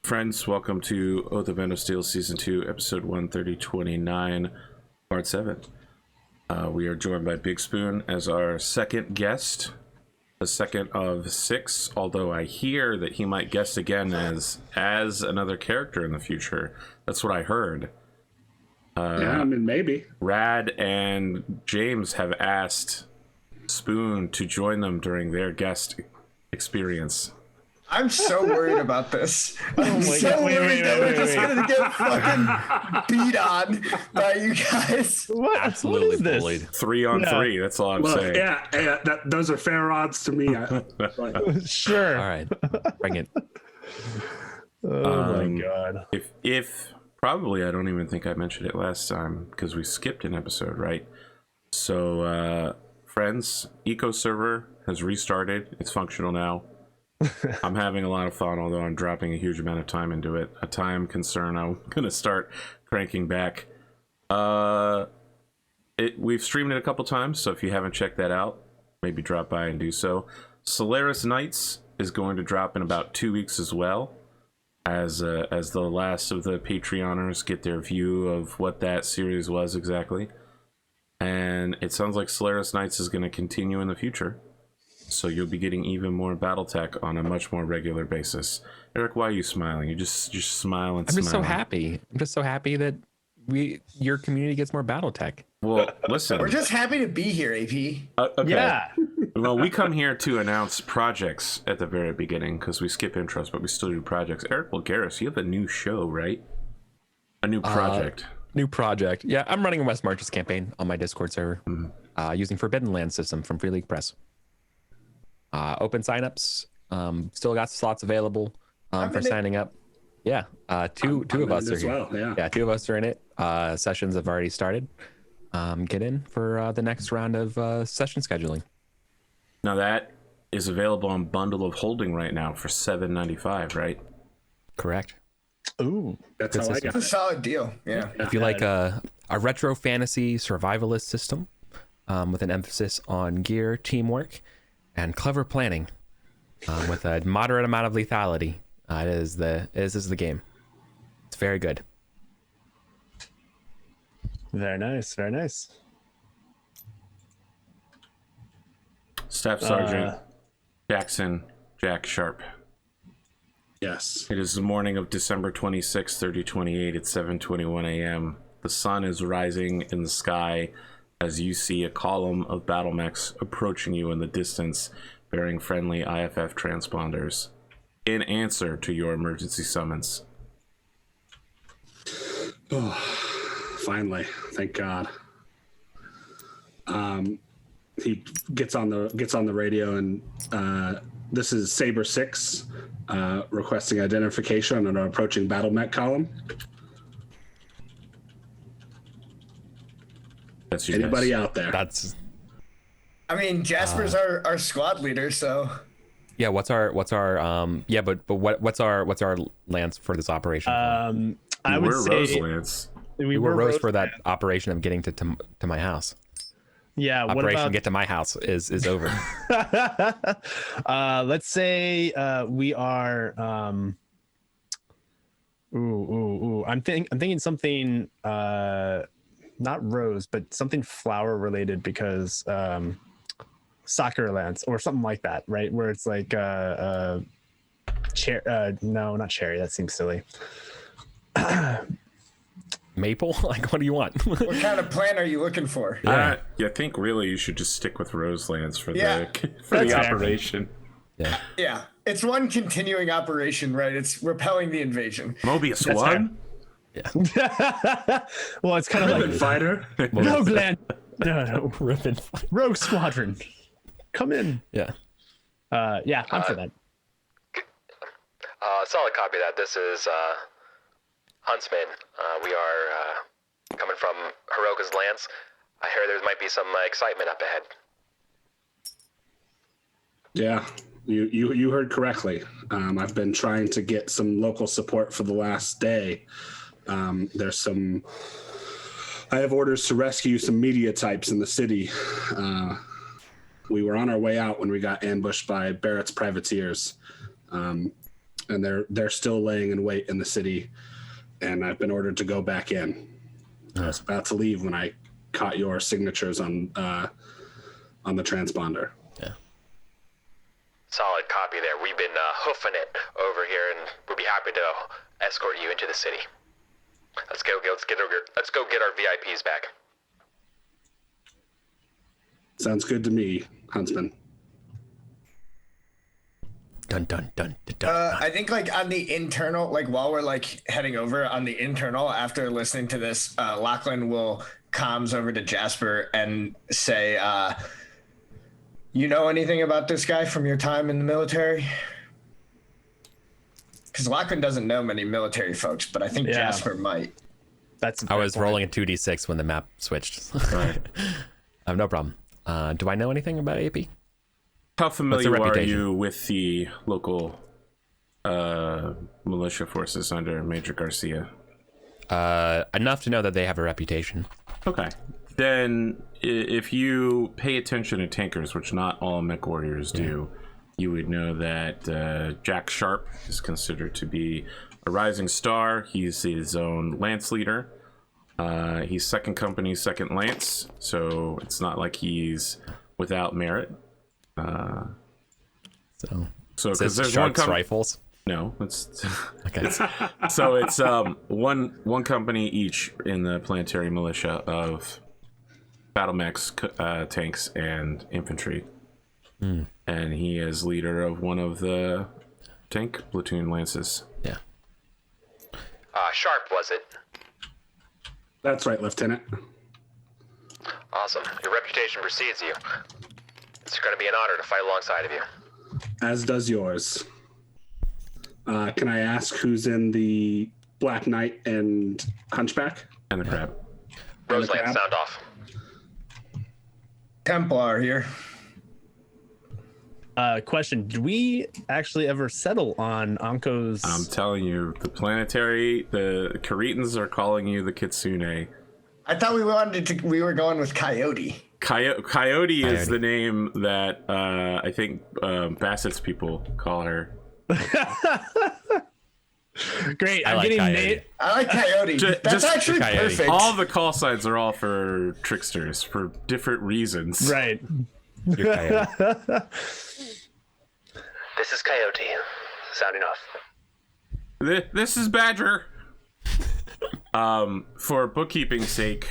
Friends, welcome to Oath of Endosteel Season 2, Episode 13029, Part 7. We are joined by Big Spoon as our second guest, the second of 6, although I hear that he might guest again as another character in the future. That's what I heard. Yeah, I mean, maybe. Rad and James have asked Spoon to join them during their guest experience. I'm so worried about this. I'm so worried that we're just gonna get fucking beat on by you guys. What? Absolutely what is this? bullied. 3 on 3. That's all I'm saying. Yeah, those are fair odds to me. Sure. All right, bring it. Oh my god. If probably, I don't even think I mentioned it last time because we skipped an episode, right? So, friends, Eco Server has restarted. It's functional now. I'm having a lot of fun, although I'm dropping a huge amount of time into it. A time concern I'm gonna start cranking back. We've streamed it a couple times, so if you haven't checked that out, maybe drop by and do so. Solaris Knights is going to drop in about 2 weeks as well, as the last of the Patreoners get their view of what that series was exactly. And it sounds like Solaris Knights is going to continue in the future. So you'll be getting even more Battletech on a much more regular basis. Eric, why are you smiling? You just smile and I'm just smile. so happy. I'm just so happy that your community gets more Battletech. Well, listen. We're just happy to be here, AP. Okay. Yeah. Well, we come here to announce projects at the very beginning because we skip intros, but we still do projects. EricVulgaris, you have a new show, right? A new project. New project. Yeah, I'm running a West Marches campaign on my Discord server using Forbidden Land system from Free League Press. Open signups. Still got slots available for signing up. Yeah, two of us are here. Well, Yeah, 2 of us are in it. Sessions have already started. Get in for the next round of session scheduling. Now that is available on Bundle of Holding right now for $7.95, right? Correct. Ooh. that's how I got It's a it. solid deal. Yeah. If you like a retro fantasy survivalist system with an emphasis on gear, teamwork, and clever planning with a moderate amount of lethality, this is the game. It's very good. Very nice. Very nice. Staff Sergeant Jack Sharp. Yes. It is the morning of December 26, 3028 at 7:21 a.m. The sun is rising in the sky as you see a column of Battlemechs approaching you in the distance, bearing friendly IFF transponders in answer to your emergency summons. Oh, finally, thank God. He gets on the radio, and this is Saber 6 requesting identification on an approaching Battlemech column. That's you Anybody guys. out there? That's I mean, Jasper's our squad leader, so yeah. What's our what's our lance for this operation? I would We're say Roselance. we were Rose for Roseland. that operation of getting to my house. Yeah. What Operation about? Get to My House is over. Let's say we are. I'm thinking something. Not rose, but something flower related because soccer lance or something like that, right? Where it's like no, not cherry. That seems silly. Maple? Like, what do you want? what kind of plan are you looking for? I think really you should just stick with Roselands for Yeah. the That's operation. Yeah. Yeah, it's one continuing operation, right? It's repelling the invasion. Mobius one. Well, it's kind of Ribbon like fighter. Rogue Land. No, Ribbon. Rogue Squadron. Come in. Yeah. Yeah, I'm for that. Solid copy that. This is Huntsman. We are coming from Hiroka's Lance. I hear there might be some excitement up ahead. Yeah, you heard correctly. I've been trying to get some local support for the last day. I have orders to rescue some media types in the city. We were on our way out when we got ambushed by Barrett's privateers. and they're still laying in wait in the city, and I've been ordered to go back in. I was about to leave when I caught your signatures on the transponder. Yeah. Solid copy there. We've been hoofing it over here, and we'd be happy to escort you into the city. Let's go get our VIPs back. Sounds good to me, Huntsman. Dun dun dun dun. dun. I think like on the internal, like while we're like heading over on the internal, after listening to this, Lachlan will comms over to Jasper and say, you know anything about this guy from your time in the military? Because Lachlan doesn't know many military folks, but I think Jasper might. I was rolling a 2d6 when the map switched. Right. I have no problem. Do I know anything about AP? How familiar are you with the local militia forces under Major Garcia? Enough to know that they have a reputation. Okay. Then if you pay attention to tankers, which not all Mechwarriors do, you would know that Jack Sharp is considered to be a rising star. He's his own lance leader. He's second company, second lance, so it's not like he's without merit. So because there's Sharp's rifles. No, it's okay. So it's one company each in the planetary militia of Battlemechs, tanks, and infantry. And he is leader of one of the tank platoon lances. Yeah. Sharp, was it? That's right, Lieutenant. Awesome. Your reputation precedes you. It's going to be an honor to fight alongside of you. As does yours. Can I ask who's in the Black Knight and Hunchback? And the crab. Roseland, sound off. Templar here. Question: did we actually ever settle on Anko's? I'm telling you, the Caretans are calling you the Kitsune. I thought we were going with Coyote. Coyote is the name that I think Bassett's people call her. Great. I like Coyote. I like Coyote. That's actually perfect. All the call signs are all for tricksters for different reasons. Right. You're Coyote. This is Coyote. Sounding off. This is Badger. For bookkeeping's sake,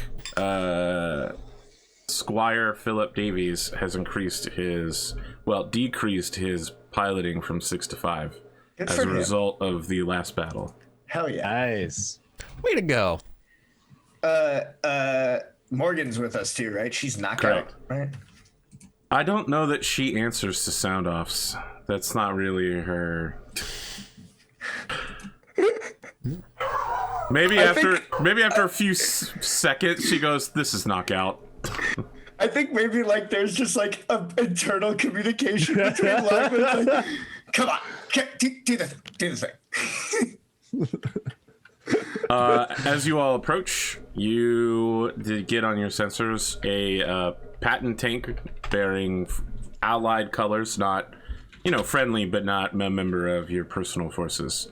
Squire Philip Davies has decreased his piloting from 6 to 5 as a result of the last battle. Hell yeah. Nice. Way to go. Morgan's with us too, right? She's knocked Correct. out, right? I don't know that she answers to sound offs. That's not really her. Maybe after a few seconds, she goes, "This is knockout." I think maybe like there's just like an internal communication between linemen. Like, come on, do the thing. As you all approach, you did get on your sensors a patent tank bearing allied colors, not friendly, but not a member of your personal forces.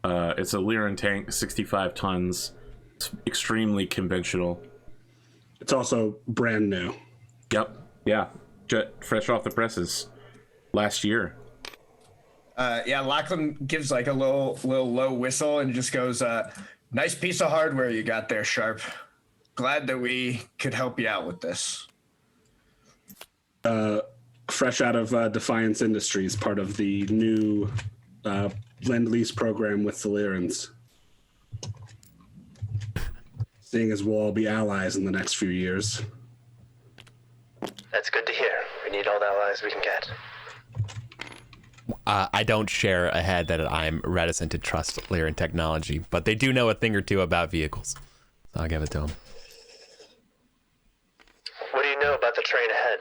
It's a Lyran tank, 65 tons. It's extremely conventional. It's also brand new. Yep. Yeah. Fresh off the presses last year. Lachlan gives like a little low whistle and just goes, nice piece of hardware you got there, Sharp. Glad that we could help you out with this. Fresh out of Defiance Industries, part of the new Lend-Lease program with the Lyrans. Seeing as we'll all be allies in the next few years. That's good to hear. We need all the allies we can get. I don't share a head that I'm reticent to trust Lyran technology, but they do know a thing or two about vehicles. So I'll give it to them. What do you know about the train ahead,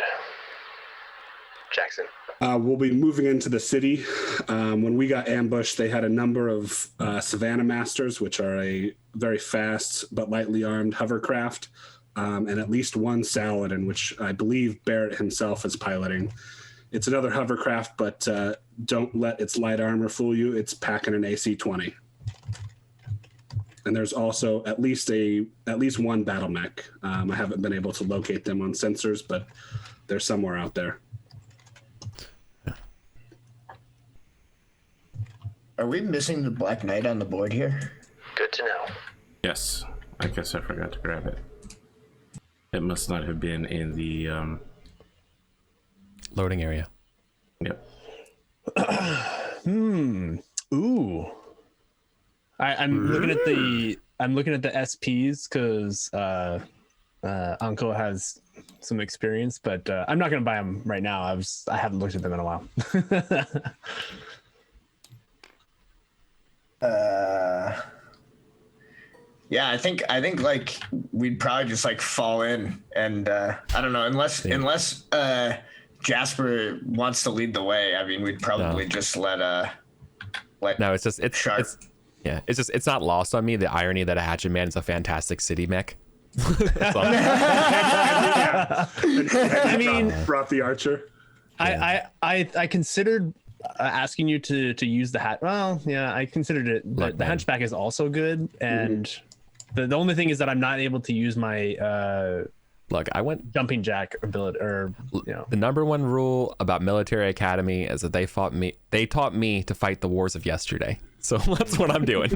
Jackson? We'll be moving into the city. When we got ambushed, they had a number of Savannah Masters, which are a very fast but lightly armed hovercraft, and at least one Saladin, which I believe Barrett himself is piloting. It's another hovercraft, but don't let its light armor fool you. It's packing an AC-20. And there's also at least one battle mech. I haven't been able to locate them on sensors, but they're somewhere out there. Are we missing the Black Knight on the board here? Good to know. Yes. I guess I forgot to grab it. It must not have been in the Loading area. Yep. Ooh. I'm looking at the SPs because Uncle has some experience, but I'm not gonna buy them right now. I haven't looked at them in a while. Yeah, I think like we'd probably just like fall in, and I don't know, unless Jasper wants to lead the way. I mean, we'd probably just let No, it's not lost on me the irony that a Hatchet Man is a fantastic city mech. I mean, brought the archer. I considered asking you to use the hat. Well, yeah, I considered it. But the Hunchback is also good, and the only thing is that I'm not able to use my Look, I went jumping jack ability, or the number one rule about military academy is that they taught me to fight the wars of yesterday. So that's what I'm doing.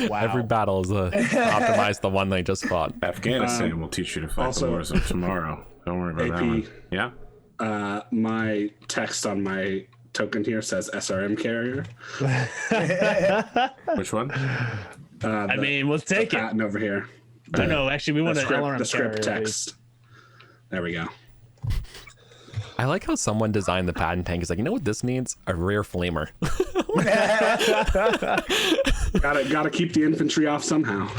Wow. Every battle is optimize the one they just fought. Afghanistan will teach you to fight the wars of tomorrow. Don't worry about AP, that one. Yeah. My text on my token here says SRM carrier. Which one? I mean, we'll take it. Patent over here. No, actually, we want an LRM the script carrier, text. There we go. I like how someone designed the patent tank. Is like, you know what this needs? A rear flamer. Gotta keep the infantry off somehow.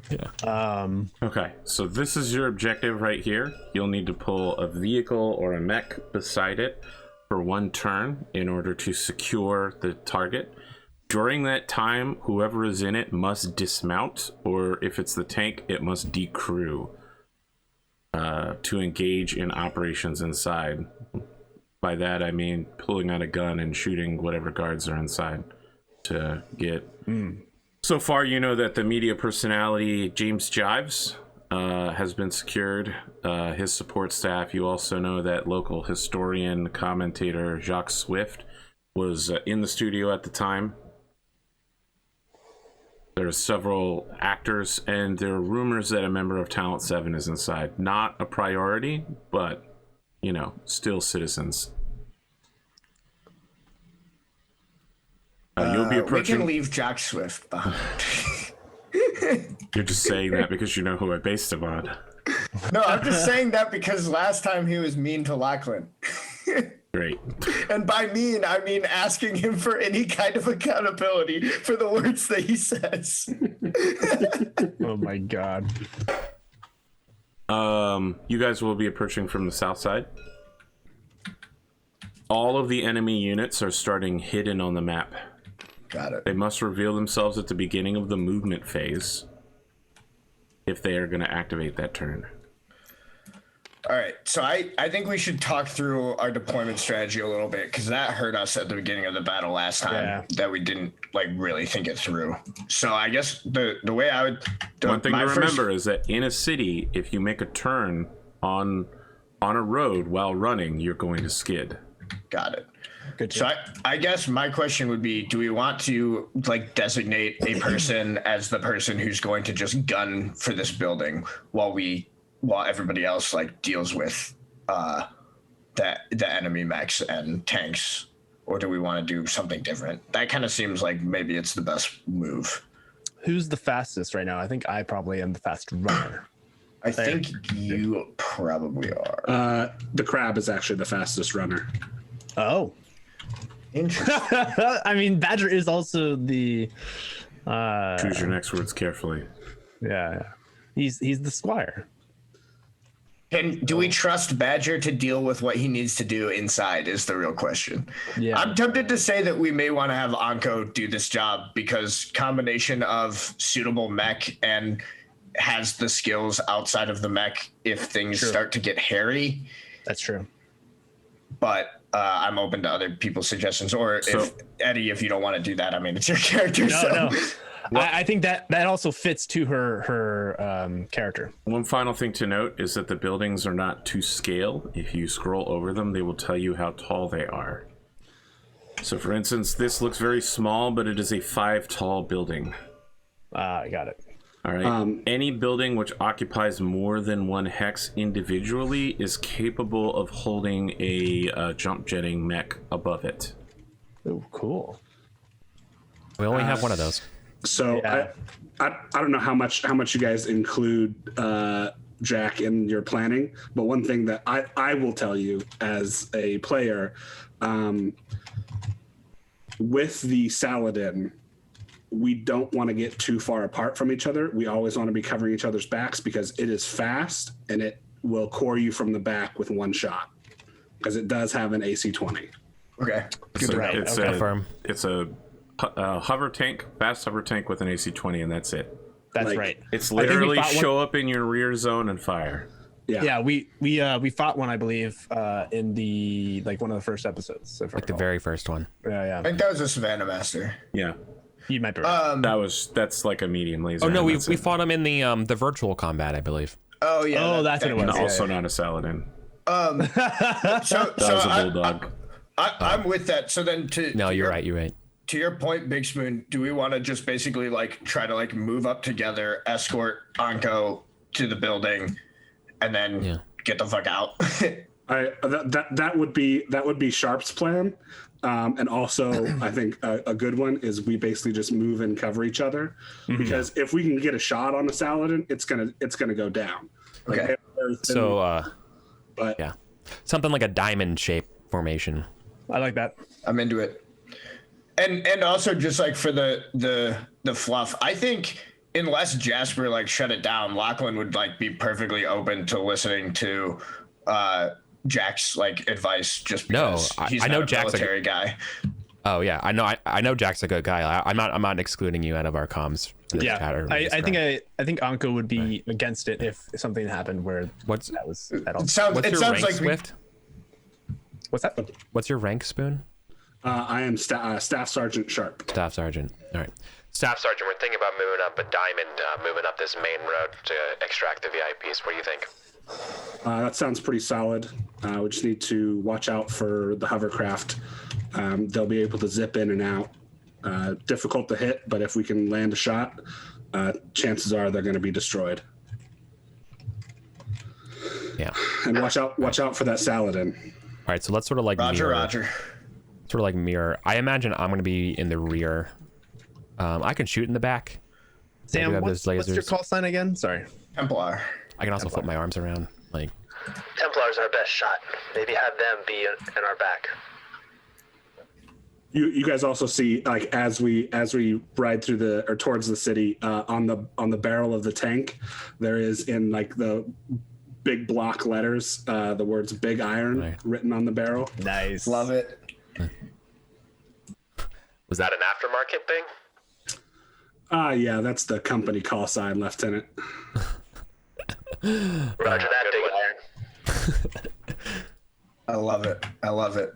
Yeah. Okay, so this is your objective right here. You'll need to pull a vehicle or a mech beside it for one turn in order to secure the target. During that time, whoever is in it must dismount, or if it's the tank, it must decrew to engage in operations inside. By that, I mean pulling out a gun and shooting whatever guards are inside to get... So far, you know that the media personality James Jives has been secured, his support staff. You also know that local historian, commentator Jacques Swift was in the studio at the time. There are several actors, and there are rumors that a member of Talent 7 is inside. Not a priority, but, you know, still citizens. You'll be approaching... We can leave Jack Swift behind. You're just saying that because you know who I based him on. No, I'm just saying that because last time he was mean to Lachlan. Great. And by mean, I mean asking him for any kind of accountability for the words that he says. Oh my god. You guys will be approaching from the south side. All of the enemy units are starting hidden on the map. Got it. They must reveal themselves at the beginning of the movement phase if they are going to activate that turn. All right, so I think we should talk through our deployment strategy a little bit, because that hurt us at the beginning of the battle last time, that we didn't like really think it through. So I guess the way I would... One thing to remember is that in a city, if you make a turn on a road while running, you're going to skid. Got it. Good. So I guess my question would be, do we want to like designate a person as the person who's going to just gun for this building while everybody else like deals with the enemy mechs and tanks, or do we want to do something different? That kind of seems like maybe it's the best move. Who's the fastest right now? I think I probably am the fast runner. I think you probably are. The crab is actually the fastest runner. Oh. Interesting. I mean, Badger is also the... Choose your next words carefully. Yeah. He's the squire. And do we trust Badger to deal with what he needs to do inside is the real question. Yeah. I'm tempted to say that we may want to have Anko do this job because combination of suitable mech and has the skills outside of the mech if things start to get hairy. That's true. but I'm open to other people's suggestions. Or if Eddie, if you don't want to do that, I mean, it's your character. No. I think that also fits to her character. One final thing to note is that the buildings are not to scale. If you scroll over them, they will tell you how tall they are. So, for instance, this looks very small, but it is a 5 tall building. I got it. All right. Any building which occupies more than 1 hex individually is capable of holding a jump jetting mech above it. Oh, cool. We only have one of those. So Yeah. I don't know how much you guys include Jack in your planning, but one thing that I will tell you as a player, with the Saladin, we don't want to get too far apart from each other. We always want to be covering each other's backs because it is fast and it will core you from the back with 1 shot because it does have an AC 20. Okay. So Right, it's okay. Affirm. it's a hover tank, fast hover tank with an AC 20, and that's it. That's Like, right. It's I think we literally fought one- show up in your rear zone and fire. Yeah, we fought one, I believe, in the one of the first episodes. If I Like the recall. very first one. Yeah. I think that was a Savannah Master. Yeah, You might be right. that's like a medium laser. Oh no, and we that's it. fought him in the virtual combat, I believe. Oh yeah. Oh, that's what it was. And Yeah, also not a Saladin. So, That was a bulldog. I'm with that. So then No, you're right. You're right. To your point, Big Spoon, do we want to just basically try to move up together, escort Anko to the building, and then get the fuck out? That would be Sharp's plan, and also I think a good one is we basically just move and cover each other because if we can get a shot on the Saladin, it's gonna go down. Okay. So But yeah, something like a diamond shape formation. I like that. I'm into it. And also just for the fluff, I think unless Jasper shut it down, Lachlan would be perfectly open to listening to Jack's advice just because he's I not know a Jack's military guy. Oh yeah, I know Jack's a good guy. I'm not excluding you out of our comms. for this chat or this I crap. think Anko would be against it if something happened where What's that was at all. It sounds rank, like Swift? What's that? What's your rank, Spoon? I am Staff Sergeant Sharp. Staff sergeant. All right. Staff Sergeant, we're thinking about moving up a diamond, moving up this main road to extract the VIPs. What do you think? That sounds pretty solid. We just need to watch out for the hovercraft. They'll be able to zip in and out. Difficult to hit, but if we can land a shot, chances are they're going to be destroyed. Yeah. And watch out for that Saladin. All right. So let's sort of Roger. mirror. I imagine I'm going to be in the rear. I can shoot in the back. I do Sam, have what's those your lasers. call sign again? Sorry. Templar. I can also flip my arms around. Templar's our best shot. Maybe have them be in our back. You guys also see as we ride through towards the city on the barrel of the tank, there is in the big block letters the words "Big Iron" Right. written on the barrel. Nice. Love it. Was that an aftermarket thing? Yeah, that's the company call sign, Lieutenant. Roger that, Big Iron. I love it.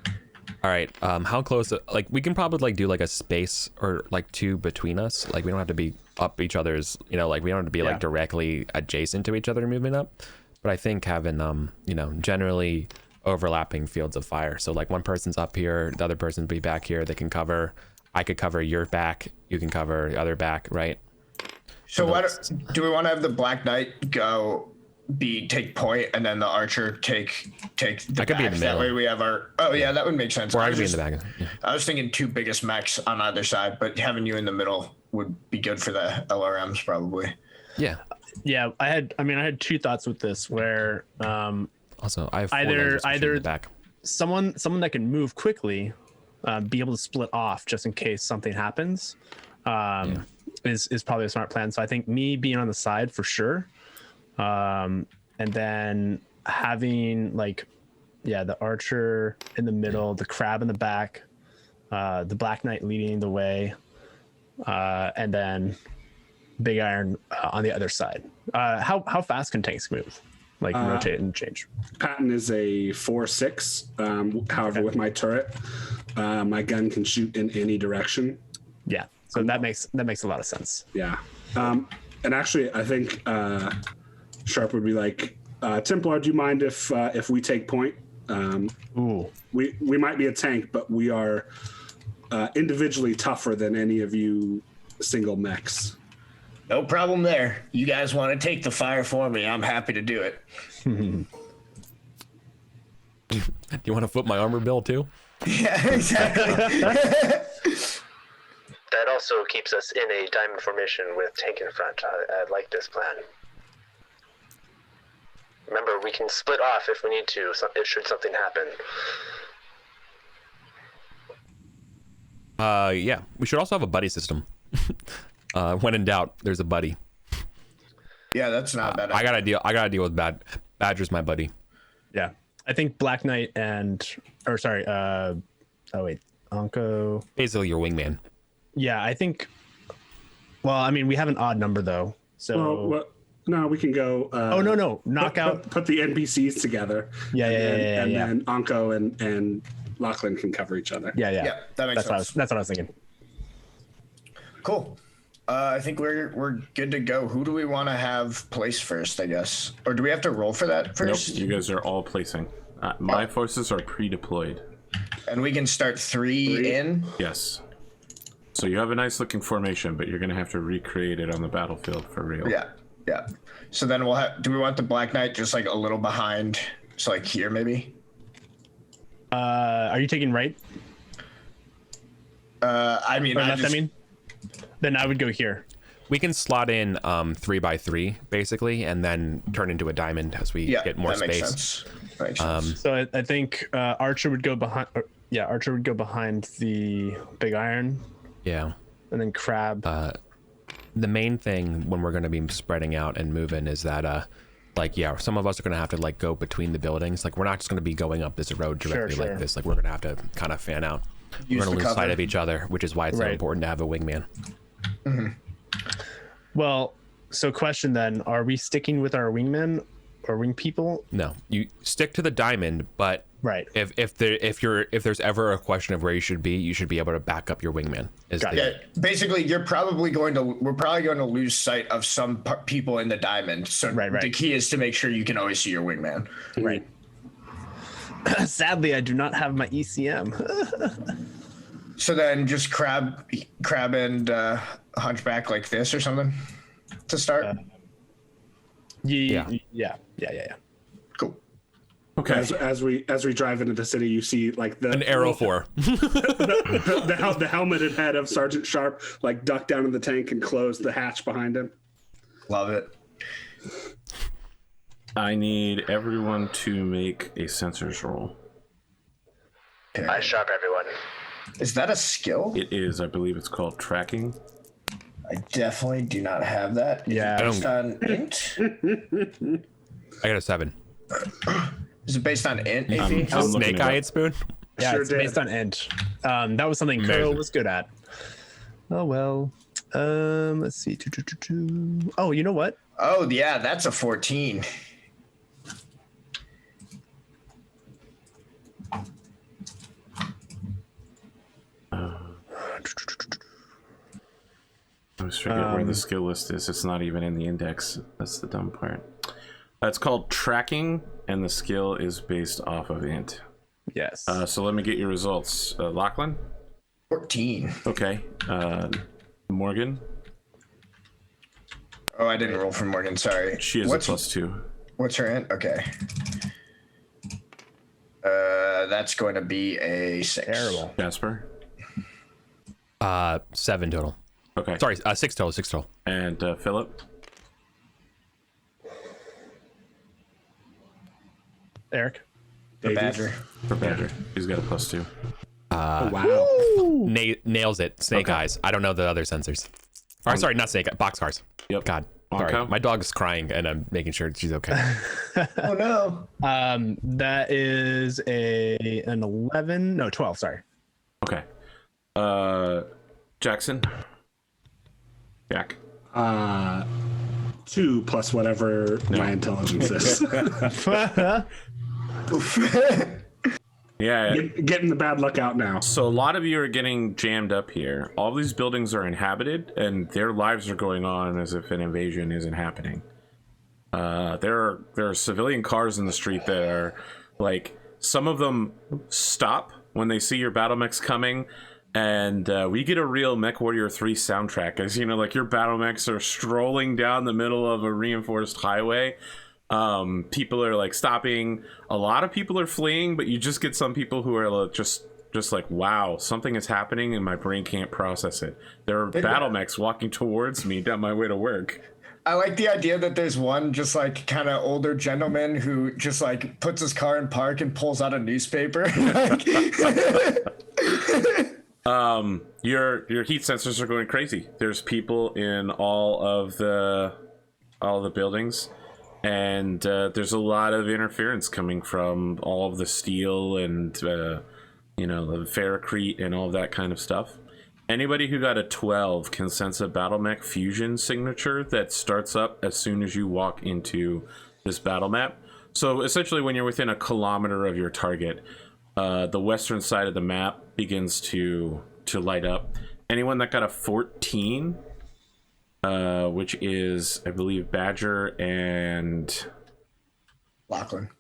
All right. How close? We can probably do a space or two between us. We don't have to be up each other's. We don't have to be directly adjacent to each other moving up. But I think having generally overlapping fields of fire. So one person's up here, the other person will be back here. They can cover. I could cover your back. You can cover the other back, right? So do we want to have the Black Knight take point and then the Archer take the I could be in backs? the That middle. way we have our. Oh yeah, that would make sense. Or I could be in the back. Yeah. I was thinking 2 biggest mechs on either side, but having you in the middle would be good for the LRMs probably. Yeah. Yeah, I had 2 thoughts with this where Also, I have 4 Either- lasers to shoot in the back. someone that can move quickly, be able to split off just in case something happens, is probably a smart plan. So I think me being on the side for sure, and then having the Archer in the middle, the Crab in the back, the Black Knight leading the way, and then Big Iron on the other side. How fast can tanks move? like rotate and change? Patton is a 4/6. However, with my turret, my gun can shoot in any direction. Yeah, so that makes a lot of sense. Yeah. And actually, I think Sharp would be like, Templar, do you mind if we take point? Ooh. We might be a tank, but we are individually tougher than any of you single mechs. No problem there. You guys want to take the fire for me? I'm happy to do it. Do you want to flip my armor bill too? Yeah, exactly. That also keeps us in a diamond formation with tank in front. I like this plan. Remember, we can split off if we need to, should something happen. Yeah. We should also have a buddy system. When in doubt, there's a buddy. Yeah, that's not bad. I gotta deal with Badger's my buddy. Yeah, I think Black Knight Anko. Basically your wingman. Yeah, I think. Well, I mean, we have an odd number though, so. Well, no, we can go. No! Knockout. Put the NPCs together. Yeah. And then Anko and Lachlan can cover each other. Yeah. That makes sense. That's what I was thinking. Cool. I think we're good to go. Who do we want to have place first, I guess? Or do we have to roll for that first? Nope, you guys are all placing. My forces are pre-deployed. And we can start three in? Yes. So you have a nice looking formation, but you're going to have to recreate it on the battlefield for real. Yeah. So then we'll have, do we want the Black Knight just like a little behind? So like here maybe? Are you taking right? I mean, Or left, then I would go here. We can slot in 3x3 basically, and then turn into a diamond as we get more that space. Makes sense. That makes sense. So I think Archer would go behind. Archer would go behind the big iron, Yeah. and then Crab. The main thing when we're going to be spreading out and moving is that some of us are going to have to like go between the buildings. Like we're not just going to be going up this road directly Sure. like this. Like we're going to have to kind of fan out. We're going to lose sight of each other, which is why it's so important to have a wingman. Mm-hmm. Well, so question then: are we sticking with our wingmen or wing people? No, you stick to the diamond, but Right. if there's ever a question of where you should be able to back up your wingman. Yeah, basically, we're probably going to lose sight of some people in the diamond. So the key is to make sure you can always see your wingman. Right. Sadly, I do not have my ECM. So then just crab and hunchback like this or something to start. Yeah. Cool. Okay. As we drive into the city, you see like an arrow 4. the helmeted head of Sergeant Sharp like duck down in the tank and close the hatch behind him. Love it. I need everyone to make a sensors roll. I sharp everyone. Is that a skill? It is, I believe it's called tracking. I definitely do not have that. Yeah. Based on int? I got a 7. Is it based on int, AP? Snake Eyed Spoon? Yeah, Sure it's did. based on int. That was something Curl was good at. Oh well. Let's see. Oh, you know what? Oh yeah, that's a 14. I always forget where the skill list is. It's not even in the index. That's the dumb part. It's called tracking, and the skill is based off of int. Yes. So let me get your results. Lachlan? 14. Okay. Morgan? Oh, I didn't roll for Morgan. Sorry. She is a +2. What's her int? Okay. That's going to be a 6. Terrible. Jasper? 7 total. Okay. Sorry, 6 total. And Philip? Eric. The Badger. For Badger. He's got a +2. Wow. Nails it. Snake eyes. I don't know the other sensors. Or, sorry, not snake. Boxcars. Yep. God. Sorry. Onko? My dog's crying, and I'm making sure she's okay. Oh no. That is an 11. No, 12. Sorry. Okay. Jackson? Jack? 2 plus whatever my intelligence is. Yeah. Getting the bad luck out now. So a lot of you are getting jammed up here. All these buildings are inhabited, and their lives are going on as if an invasion isn't happening. There are civilian cars in the street that are, like, some of them stop when they see your Battlemechs coming, and we get a real Mechwarrior 3 soundtrack, as, you know, like, your Battlemechs are strolling down the middle of a reinforced highway. People are, like, stopping. A lot of people are fleeing, but you just get some people who are just like, wow, something is happening and my brain can't process it. There are Battlemechs walking towards me down my way to work. I like the idea that there's one just like kind of older gentleman who just like puts his car in park and pulls out a newspaper. Your heat sensors are going crazy. There's people in all of the buildings, and there's a lot of interference coming from all of the steel and the ferrocrete and all of that kind of stuff. Anybody who got a 12 can sense a Battlemech fusion signature that starts up as soon as you walk into this battle map. So essentially, when you're within a kilometer of your target, the western side of the map begins to light up. Anyone that got a 14, which is, I believe, Badger and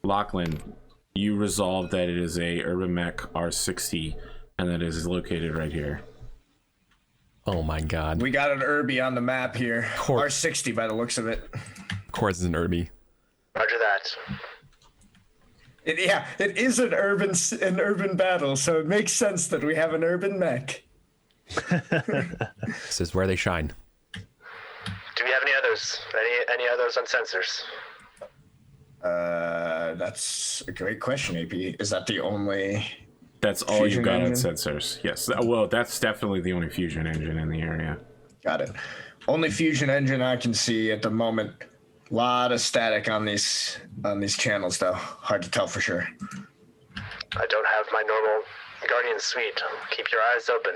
Lachlan, you resolve that it is a Urban Mech R60, and that is located right here. Oh my god. We got an Irby on the map here. R60 by the looks of it. Of course it's an Irby. Roger that. It is an urban battle, so it makes sense that we have an urban mech. This is where they shine. Do we have any others? Any others on sensors? That's a great question, AP. Is that the only... That's all fusion you've got on engine? sensors. Yes. Well, that's definitely the only fusion engine in the area. Got it. Only fusion engine I can see at the moment. A lot of static on these channels, though. Hard to tell for sure. I don't have my normal Guardian suite. Keep your eyes open.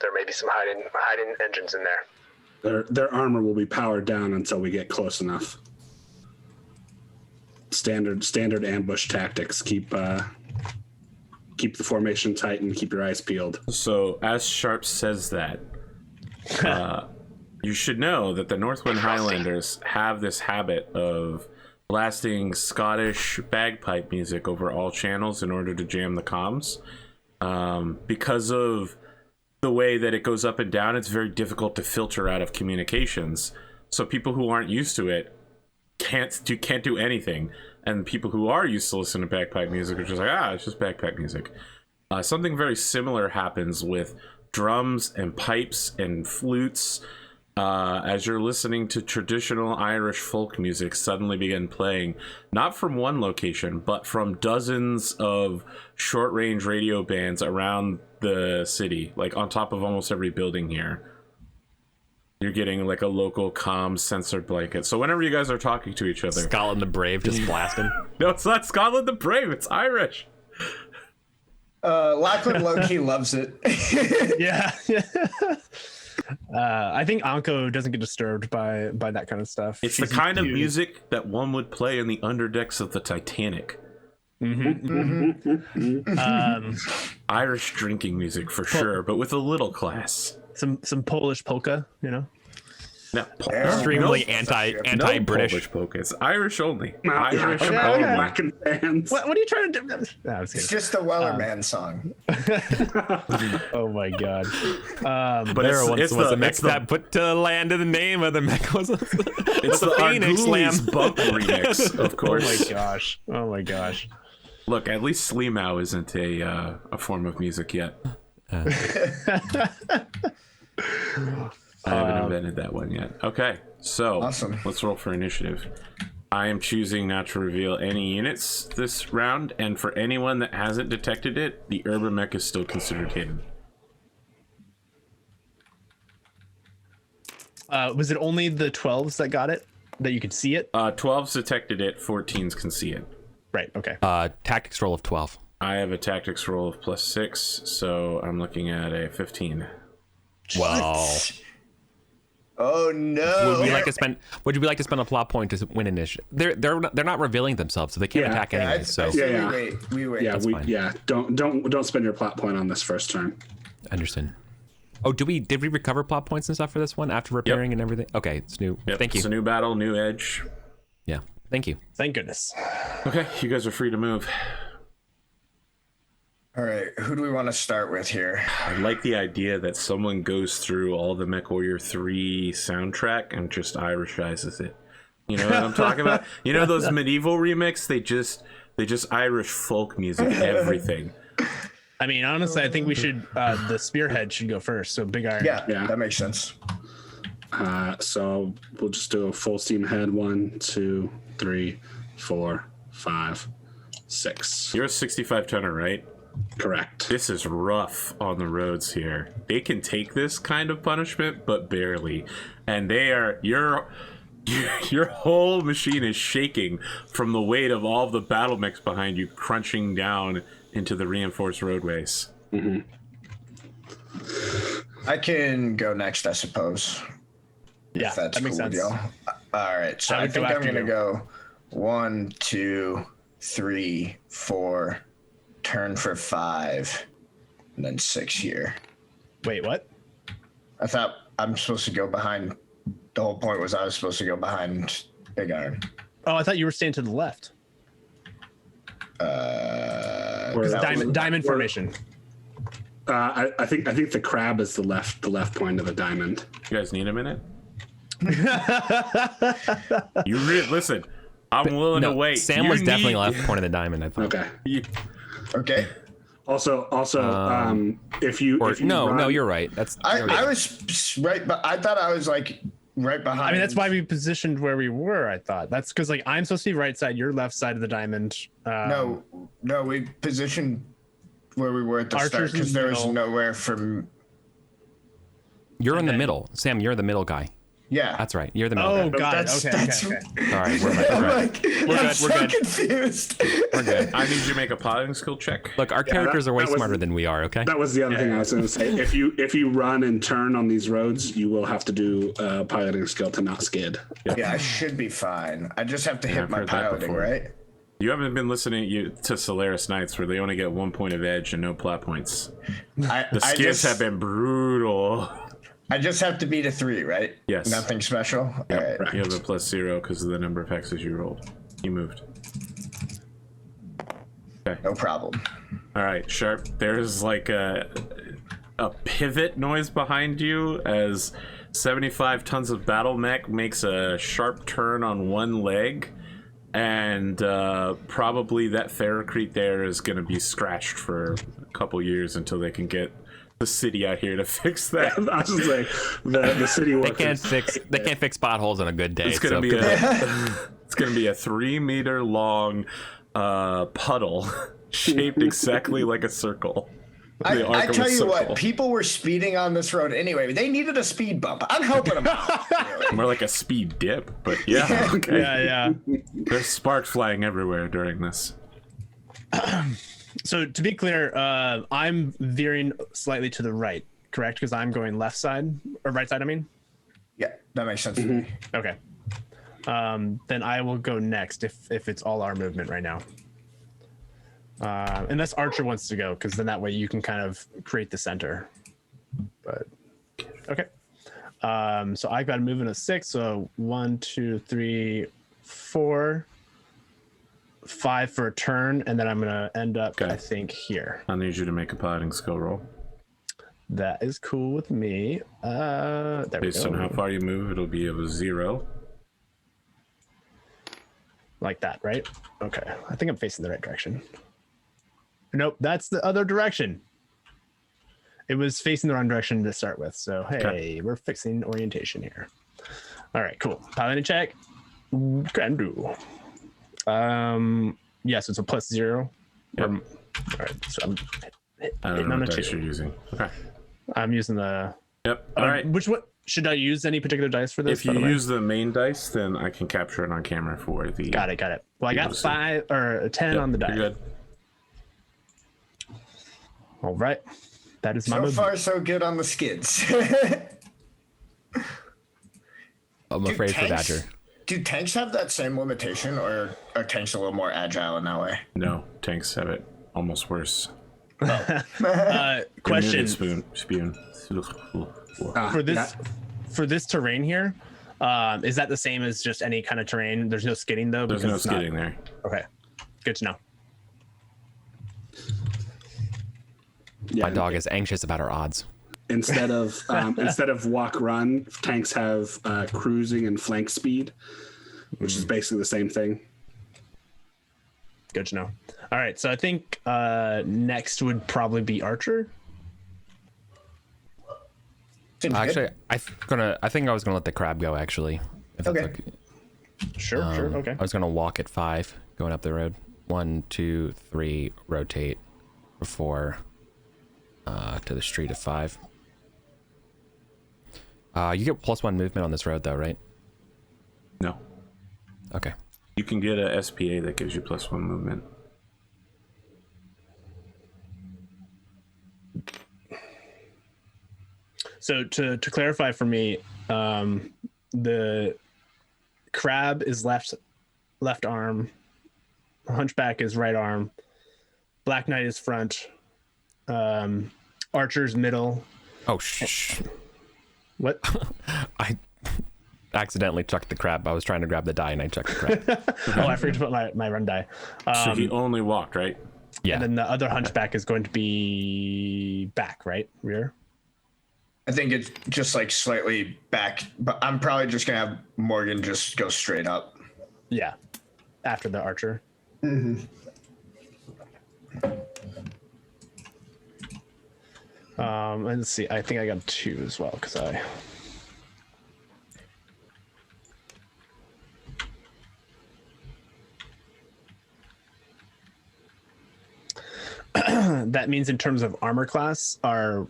There may be some hiding engines in there. Their armor will be powered down until we get close enough. Standard ambush tactics. Keep the formation tight and keep your eyes peeled. So, as Sharp says that, you should know that the Northwind Highlanders have this habit of blasting Scottish bagpipe music over all channels in order to jam the comms. Because of the way that it goes up and down, it's very difficult to filter out of communications. So people who aren't used to it can't do anything. And people who are used to listening to bagpipe music are just like, it's just bagpipe music. Something very similar happens with drums and pipes and flutes. As you're listening to traditional Irish folk music suddenly begin playing, not from one location, but from dozens of short-range radio bands around the city, like on top of almost every building here. You're getting like a local comm censored blanket. So whenever you guys are talking to each other... Scotland the Brave just blasting. No, it's not Scotland the Brave, it's Irish. Lachlan low-key loves it. Yeah. I think Anko doesn't get disturbed by that kind of stuff. It's the kind of music that one would play in the underdecks of the Titanic. Irish drinking music for sure, but with a little class. Some Polish polka, you know. No, Extremely anti-British. Polish polka. It's Irish only. Irish American fans. What are you trying to do? No, I was It's kidding. just a Wellerman song. Oh my god. But There once was a mech it's the that put to land in the name of the mech was it's the the Phoenix Lamb. Argulis bump remix, of Oh course. my gosh. Oh my gosh. Look, at least Sleemow isn't a form of music yet. I haven't invented that one yet. Okay, so Awesome. Let's roll for initiative. I am choosing not to reveal any units this round, and for anyone that hasn't detected it, the Urban Mech is still considered hidden. Was it only the 12s that got it? That you could see it? 12s detected it, 14s can see it. Right, okay. Tactics roll of 12. I have a tactics roll of +6, so I'm looking at a 15. Wow. Oh no! Would we like to spend? Would you like to spend a plot point to win initiative? They're not revealing themselves, so they can't attack anyway. So we wait. Don't spend your plot point on this first turn. Understand. Oh, did we recover plot points and stuff for this one after repairing and everything? Okay, it's new. Yep. Thank you. It's a new battle, new edge. Yeah, thank you. Thank goodness. Okay, you guys are free to move. All right, who do we want to start with here? I like the idea that someone goes through all the Mechwarrior 3 soundtrack and just Irishizes it. You know what I'm talking about? You know those medieval remix? They just Irish folk music, everything. I mean, honestly, I think we should. The spearhead should go first. So big iron. Yeah, that makes sense. So we'll just do a full steam ahead. 1, 2, 3, 4, 5, 6. You're a 65 tonner, right? Correct. This is rough on the roads here. They can take this kind of punishment, but barely. And they are your whole machine is shaking from the weight of all of the Battlemechs behind you crunching down into the reinforced roadways. Mm-hmm. I can go next, I suppose. Yeah, if that's that makes cool with sense. y'all. All right, so I think I'm gonna go 1, 2, 3, 4. Turn for 5, and then 6 here. Wait, what? I thought I'm supposed to go behind. The whole point was I was supposed to go behind Big Iron. Oh, I thought you were staying to the left. Diamond formation. I think the crab is the left point of the diamond. You guys need a minute? Listen. I'm willing to wait. Sam was definitely left point of the diamond, I thought. Okay. Okay. Also, if you no, you're right. I was right, but I thought I was like right behind. I mean, that's why we positioned where we were. I thought that's because like I'm supposed to be right side, you're left side of the diamond. No, we positioned where we were at the start because there was nowhere from. You're in the middle, Sam. You're the middle guy. Yeah, that's right. You're the middle. Oh, guy. God. Okay. All right, we're good. I'm so confused. We're good. I need you to make a piloting skill check. Look, our characters are way smarter than we are. Okay. That was the other thing I was going to say. If you run and turn on these roads, you will have to do a piloting skill to not skid. Yeah, I should be fine. I just have to hit my piloting, right? You haven't been listening to Solaris Knights, where they only get 1 point of edge and no plot points. The skids have been brutal. I just have to beat a 3, right? Yes. Nothing special? Yep. All right. You have a +0 because of the number of hexes you rolled. You moved. Okay. No problem. All right, Sharp. There's like a pivot noise behind you as 75 tons of battle mech makes a sharp turn on one leg. And probably that ferrocrete there is going to be scratched for a couple years until they can get the city out here to fix that. I was just like, the city workers. They can't fix potholes on a good day. It's gonna be a 3 meter long puddle shaped exactly like a circle. I tell you what, people were speeding on this road anyway. They needed a speed bump. I'm helping them out. More like a speed dip, but yeah. Okay. Yeah. There's sparks flying everywhere during this. So to be clear, I'm veering slightly to the right, correct? Because I'm going left side or right side. I mean. Yeah, that makes sense to me. Okay. Then I will go next if it's all our movement right now. Unless Archer wants to go, because then that way you can kind of create the center. But okay. So I got to move in a 6. So 1, 2, 3, 4, 5 for a turn, and then I'm gonna end up, I think, here. I need you to make a piloting skill roll. That is cool with me. There Based on how far you move, it'll be of a 0. Like that, right? Okay. I think I'm facing the right direction. Nope, that's the other direction. It was facing the wrong direction to start with. So, hey, we're fixing orientation here. All right, cool. Piloting check. Can do. Yes, it's a +0. Yep. All right, so I'm I don't know what dice you're using. Okay. I'm using the. Yep. All right. Which one? Should I use any particular dice for this? If you use the main dice, then I can capture it on camera for the. Got it. Well, I got 5 or a 10 on the die. You're good. All right. That is my So movement. far, so good on the skids. I'm afraid for Badger. Do tanks have that same limitation, or are tanks a little more agile in that way? No, tanks have it almost worse. Question Spoon. For this terrain here, is that the same as just any kind of terrain? There's no skidding though. There's no skidding there. Okay, good to know. My dog is anxious about our odds. Instead of walk run, tanks have cruising and flank speed, which is basically the same thing. Good to know. All right, so I think next would probably be Archer. Actually, I think I was gonna let the crab go. Actually, if that's Okay. Sure, okay. I was gonna walk at 5, going up the road. 1, 2, 3, rotate for 4 to the street of 5. You get +1 movement on this road, though, right? No. Okay. You can get a SPA that gives you +1 movement. So to clarify for me, the crab is left arm, hunchback is right arm, Black Knight is front, Archer's middle. Oh, shh. What? I accidentally chucked the crab. I was trying to grab the die and I chucked the crab. Oh, I forgot to put my run die. So he only walked, right? Yeah. And then the other hunchback is going to be back, right? Rear? I think it's just like slightly back, but I'm probably just gonna have Morgan just go straight up. Yeah. After the Archer. And let's see. I think I got 2 as well because I. That means in terms of armor class, our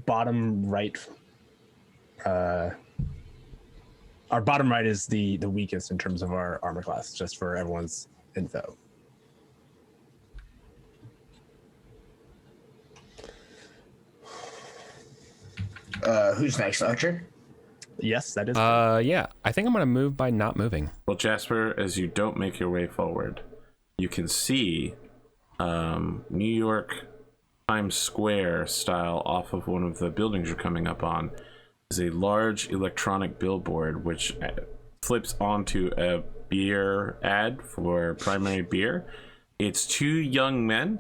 bottom right. Our bottom right is the weakest in terms of our armor class, just for everyone's info. Who's next, Archer? Yes, that is. Yeah. I think I'm gonna move by not moving. Well, Jasper, as you don't make your way forward, you can see New York Times Square style off of one of the buildings you're coming up on is a large electronic billboard which flips onto a beer ad for primary beer. It's 2 young men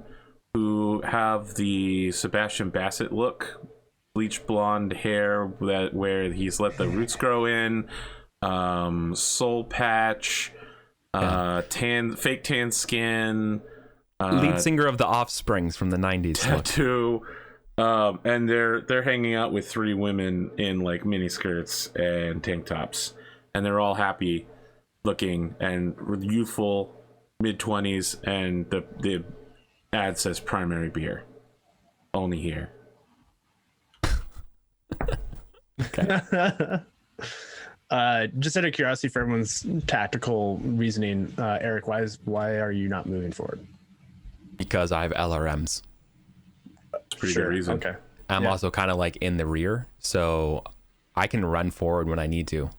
who have the Sebastian Bassett look, bleach blonde hair where he's let the roots grow in, soul patch, fake tan skin, Lead singer of the Offsprings from the 90s. tattoo, and they're hanging out with 3 women in like mini skirts and tank tops, and they're all happy looking and youthful, mid-20s, and the ad says primary beer only here. Okay. Just out of curiosity, for everyone's tactical reasoning, Eric, why are you not moving forward? Because I have LRMs. It's a pretty good reason. Okay. I'm also kind of like in the rear, so I can run forward when I need to.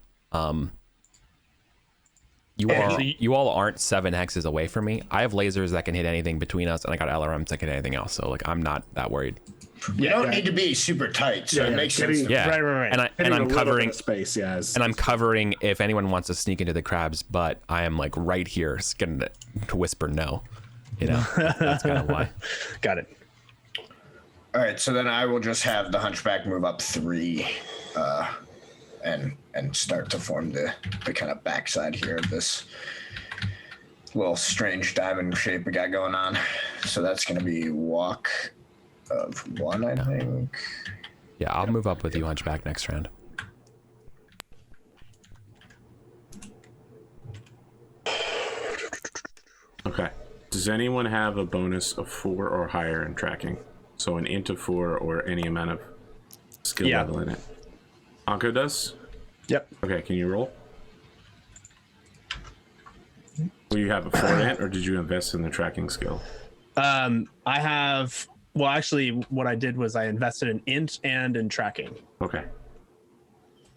You all aren't 7 hexes away from me. I have lasers that can hit anything between us, and I got LRMs that can hit anything else. So like I'm not that worried. You don't need to be super tight, so it makes sense. Yeah, Right. And I'm covering space. Yeah, and I'm covering if anyone wants to sneak into the crabs, but I am like right here, getting to whisper no. You know, that's kind of why. Got it. All right, so then I will just have the hunchback move up 3, and start to form the kind of backside here of this little strange diamond shape we got going on. So that's going to be walk of 1, I think. Yeah, I'll move up with you, hunchback, next round. Okay. Does anyone have a bonus of 4 or higher in tracking? So an int of 4 or any amount of skill level in it. Anko does? Yep. Okay, can you roll? Will you have a 4 int, or did you invest in the tracking skill? I have Well, actually, what I did was I invested in int and in tracking. Okay.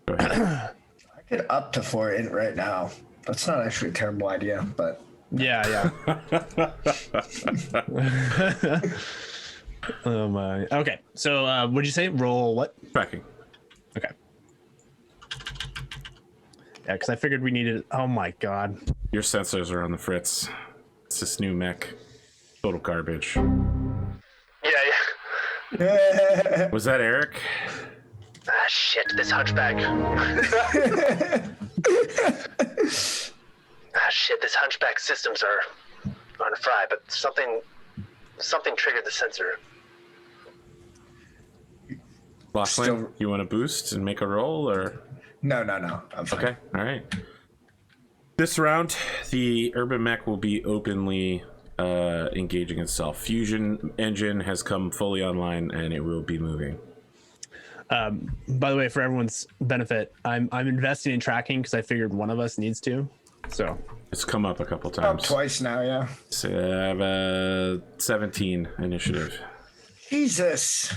Go ahead. I could up to 4 int right now. That's not actually a terrible idea, but Yeah. Oh my. Okay. So, what'd you say? Roll what? Tracking. Okay. Yeah, because I figured we needed. Oh my god. Your sensors are on the fritz. It's this new mech. Total garbage. Yeah. Was that Eric? Ah, shit, this hunchback. Shit, this hunchback systems are on fry, but something triggered the sensor. Lachlan, you want to boost and make a roll, or? no. I'm fine. Okay, all right. This round, the urban mech will be openly engaging itself. Fusion engine has come fully online, and it will be moving. By the way, for everyone's benefit, I'm investing in tracking because I figured one of us needs to. So It's come up a couple Oh, times. twice now, yeah. So I have a 17 initiative. Jesus.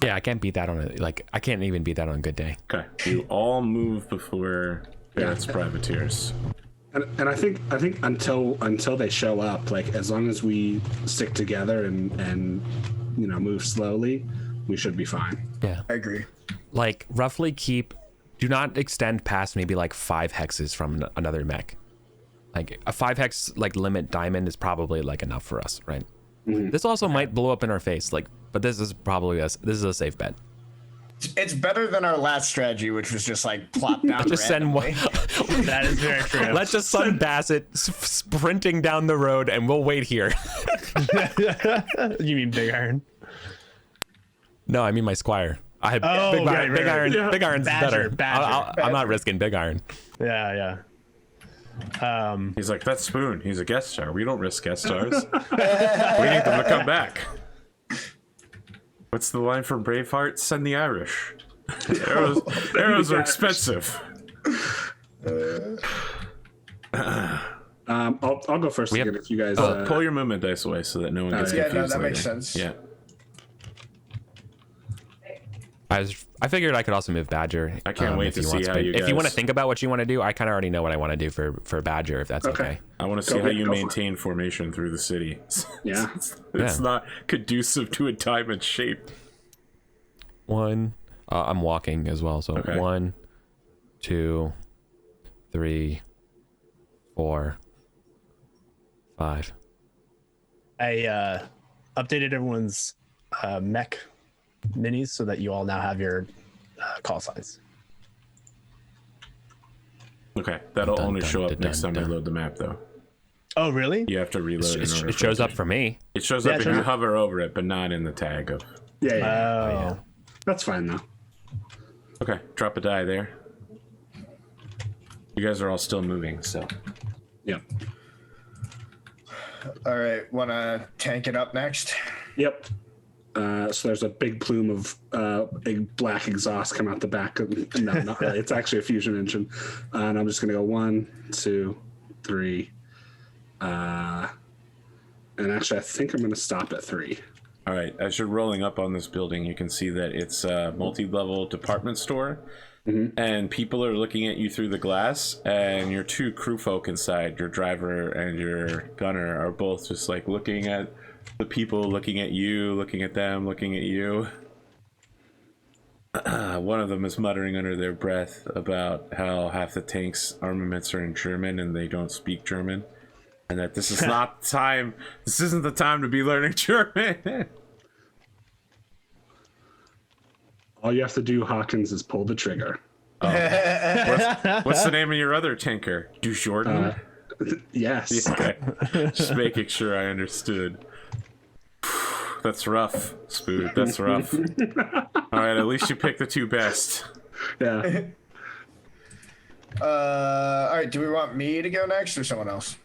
Yeah, I can't beat that on I can't even beat that on a good day. Okay, you all move before Barrett's privateers. And I think until they show up, like as long as we stick together and move slowly, we should be fine. Yeah. I agree. Like roughly do not extend past maybe like 5 hexes from another mech. Like a 5 hex like limit diamond is probably like enough for us, right? Mm-hmm. This also might blow up in our face, but this is probably this is a safe bet. It's better than our last strategy, which was just like plop down. Just send one. that is very true. Let's just send Bassett sprinting down the road, and we'll wait here. You mean Big Iron? No, I mean my squire. I have Big Iron. Yeah. Big Iron's Badger, better. I'm not risking Big Iron. Yeah. He's like, that's Spoon. He's a guest star. We don't risk guest stars. We need them to come back. What's the line from Braveheart? Send the Irish. Arrows are expensive. I'll go first again if you guys. Pull your movement dice away so that no one gets confused. Yeah, no, that later. makes sense. Yeah. I figured I could also move Badger. I can't wait to see how you guys... If you want to think about what you want to do, I kind of already know what I want to do for Badger, if that's okay. I want to see how you maintain formation through the city. Yeah. It's not conducive to a diamond shape. I'm walking as well, so Okay. 1, 2, 3, 4, 5. I updated everyone's mech minis so that you all now have your call signs. Okay, that'll only show up next time we load the map, though. Oh, really? You have to reload It shows up for me. It shows up if you hover over it, but not in the tag of... Yeah. That's fine though. Okay, drop a die there. You guys are all still moving, so... Yep. All right, want to tank it up next? Yep. So there's a big plume of a black exhaust come out the back. No, not really. It's actually a fusion engine. And I'm just going to go 1, 2, 3. And actually, I think I'm going to stop at 3. All right, as you're rolling up on this building, you can see that it's a multi-level department store. Mm-hmm. And people are looking at you through the glass, and your 2 crew folk inside, your driver and your gunner, are both just like looking at the people, looking at you, looking at them, looking at you. One of them is muttering under their breath about how half the tank's armaments are in German and they don't speak German, and that this is not time. This isn't the time to be learning German. All you have to do, Hawkins, is pull the trigger. What's the name of your other tanker? Du Jordan? Yes. Okay. Just making sure I understood. That's rough, Spood. That's rough. All right, at least you picked the 2 best. Yeah. All right, do we want me to go next or someone else?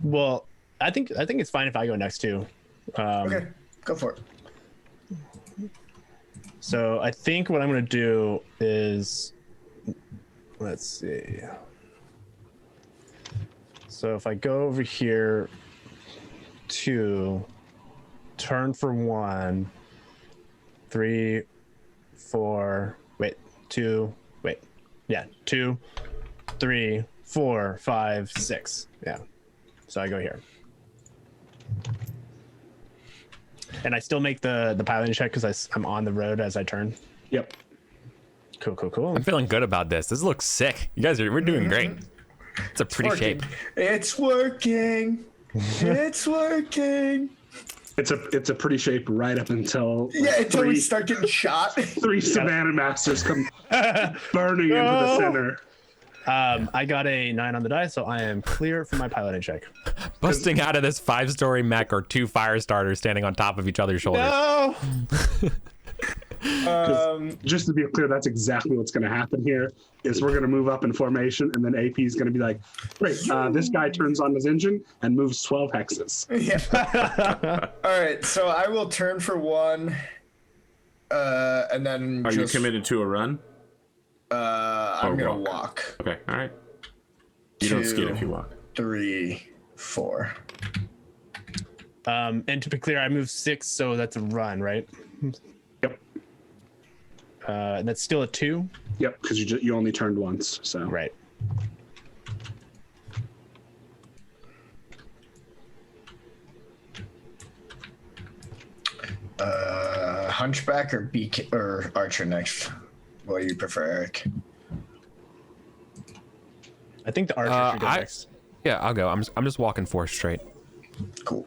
Well, I think it's fine if I go next too. Okay, go for it. So I think what I'm going to do is let's see. So if I go over here, 2, turn for 1, 3, 4, wait, 2, wait, yeah, 2, 3, 4, 5, 6. Yeah. So I go here. And I still make the piloting check because I'm on the road as I turn. Yep. Cool. I'm feeling good about this. This looks sick. You guys we're doing great. It's a pretty shape. It's working. It's working. It's a pretty shape right up until until we start getting shot. 3 Savannah Masters come burning into the center. I got a 9 on the die, so I am clear for my piloting check. Busting out of this 5-story mech or 2 fire starters standing on top of each other's shoulders. No. Just to be clear, that's exactly what's going to happen here. Is we're going to move up in formation, and then AP is going to be like, "Great, this guy turns on his engine and moves 12 hexes." Yeah. All right, so I will turn for 1, and then. Are you committed to a run? I'm gonna walk. Okay, all right. You don't skid if you walk. 3, 4. And to be clear, I moved 6, so that's a run, right? Yep. That's still a 2. Yep, because you only turned once, so. Right. Hunchback or BK or Archer next? What do you prefer, Eric? I think the Archer should go next. Yeah, I'll go. I'm just walking 4 straight. Cool.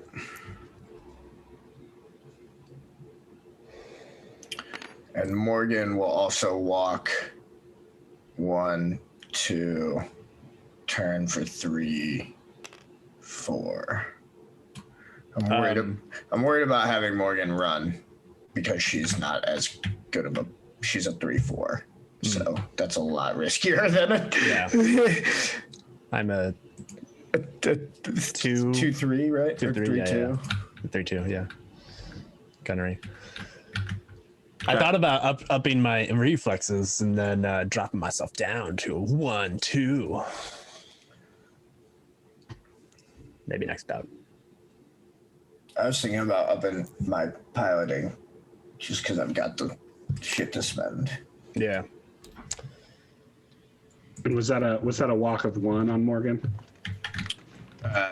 And Morgan will also walk 1, 2, turn for 3, 4. I'm worried about having Morgan run because she's not as good of a. She's a 3-4, so that's a lot riskier than a. Yeah. I'm a 2-3, right? 2-3, yeah, 3-2. Yeah. 3-2, yeah. Gunnery. I thought about upping my reflexes and then dropping myself down to a 1-2. Maybe next bout. I was thinking about upping my piloting, just because I've got the shit to spend. Yeah. And was that a walk of 1 on Morgan?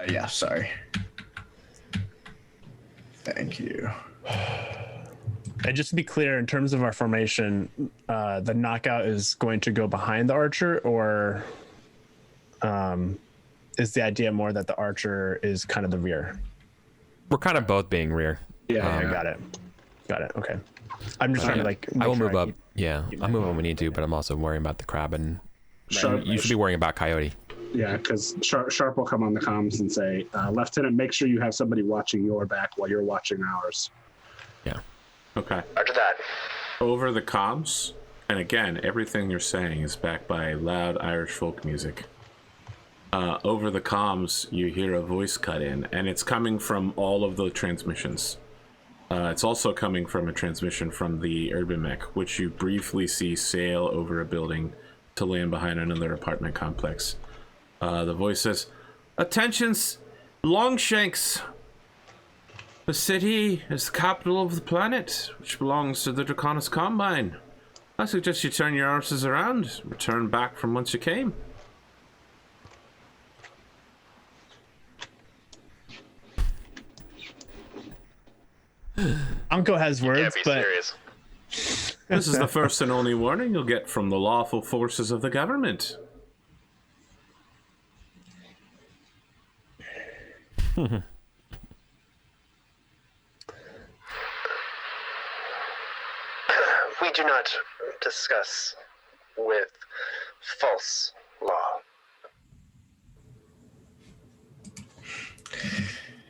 Yeah, sorry. Thank you. And just to be clear, in terms of our formation, the knockout is going to go behind the archer, or is the idea more that the archer is kind of the rear? We're kind of both being rear. Yeah, Got it. Okay. I'm just trying to I will move up. I'll move when we need to, but I'm also worrying about the crab, and you should be worrying about coyote. Yeah, because Sharp will come on the comms and say, Lieutenant, make sure you have somebody watching your back while you're watching ours. Yeah. Okay. After that, Over the comms, and again, everything you're saying is backed by loud Irish folk music. Over the comms, you hear a voice cut in, and it's coming from all of the transmissions. It's also coming from a transmission from the urban mech, which you briefly see sail over a building to land behind another apartment complex. The voice says, "Attention, Longshanks! The city is the capital of the planet, which belongs to the Draconis Combine. I suggest you turn your arses around, return back from whence you came." Uncle has words, yeah, be but serious. This is the first and only warning you'll get from the lawful forces of the government. We do not discuss with false law.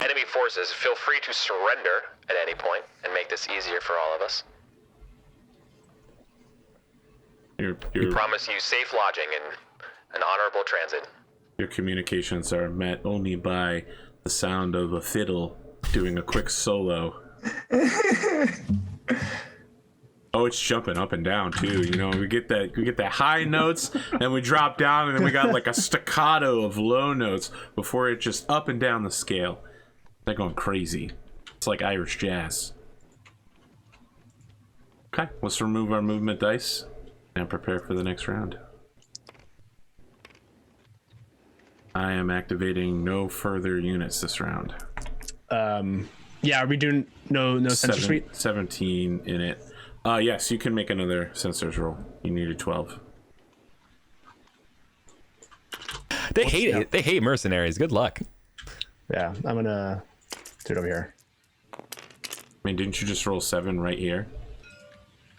Enemy forces, feel free to surrender at any point and make this easier for all of us. We promise you safe lodging and an honorable transit. Your communications are met only by the sound of a fiddle doing a quick solo. Oh it's jumping up and down too. You know, we get that high notes, and we drop down, and then we got like a staccato of low notes before it just up and down the scale. They're going crazy. It's like Irish jazz. Okay, let's remove our movement dice and prepare for the next round. I am activating no further units this round. Yeah, are we doing no sensor suite? 17 in it. Yes, you can make another sensors roll. You need a 12. They hate it. They hate mercenaries. Good luck. Yeah, I'm gonna do it over here. I mean, didn't you just roll 7 right here?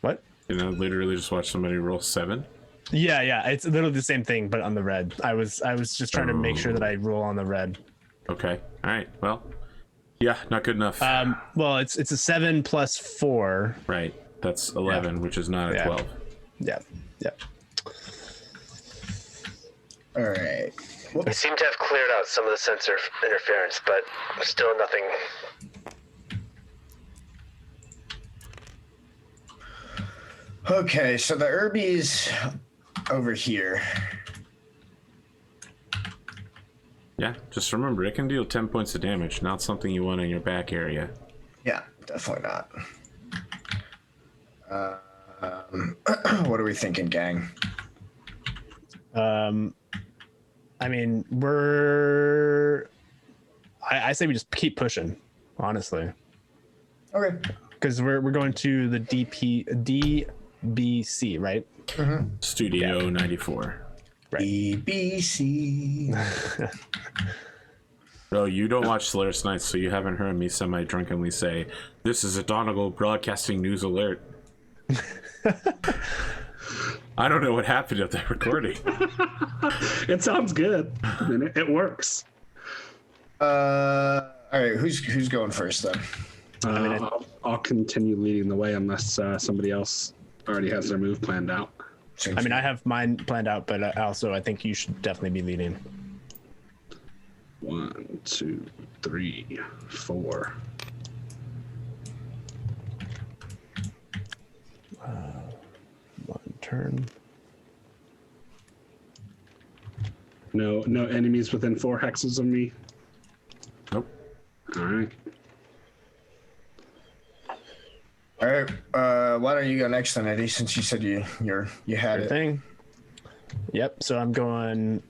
What? You know, literally just watch somebody roll 7. Yeah, it's literally the same thing, but on the red. I was just trying to make sure that I roll on the red. Okay. All right. Well, yeah, not good enough. Well, it's a 7 plus 4. Right. That's 11, which is not a 12. Yeah. All right. We seem to have cleared out some of the sensor interference, but still nothing. Okay, so the Herbies over here. Yeah, just remember, it can deal 10 points of damage, not something you want in your back area. Yeah, definitely not. What are we thinking, gang? I mean, I say we just keep pushing, honestly. Okay. Because we're going to the DBC, right? Studio 94. Right. BBC. Oh, you don't watch Solaris Nights, so you haven't heard me semi-drunkenly say, "This is a Donegal Broadcasting News Alert." I don't know what happened at that recording. It sounds good. I mean, it works. All right, who's going first then? I'll continue leading the way unless somebody else already has their move planned out. I mean, I have mine planned out, but I think you should definitely be leading. 1, 2, 3, 4. One turn. No enemies within 4 hexes of me. Nope. All right. All right, why don't you go next then, Eddie? Since you said you had it. Thing. Yep. So I'm going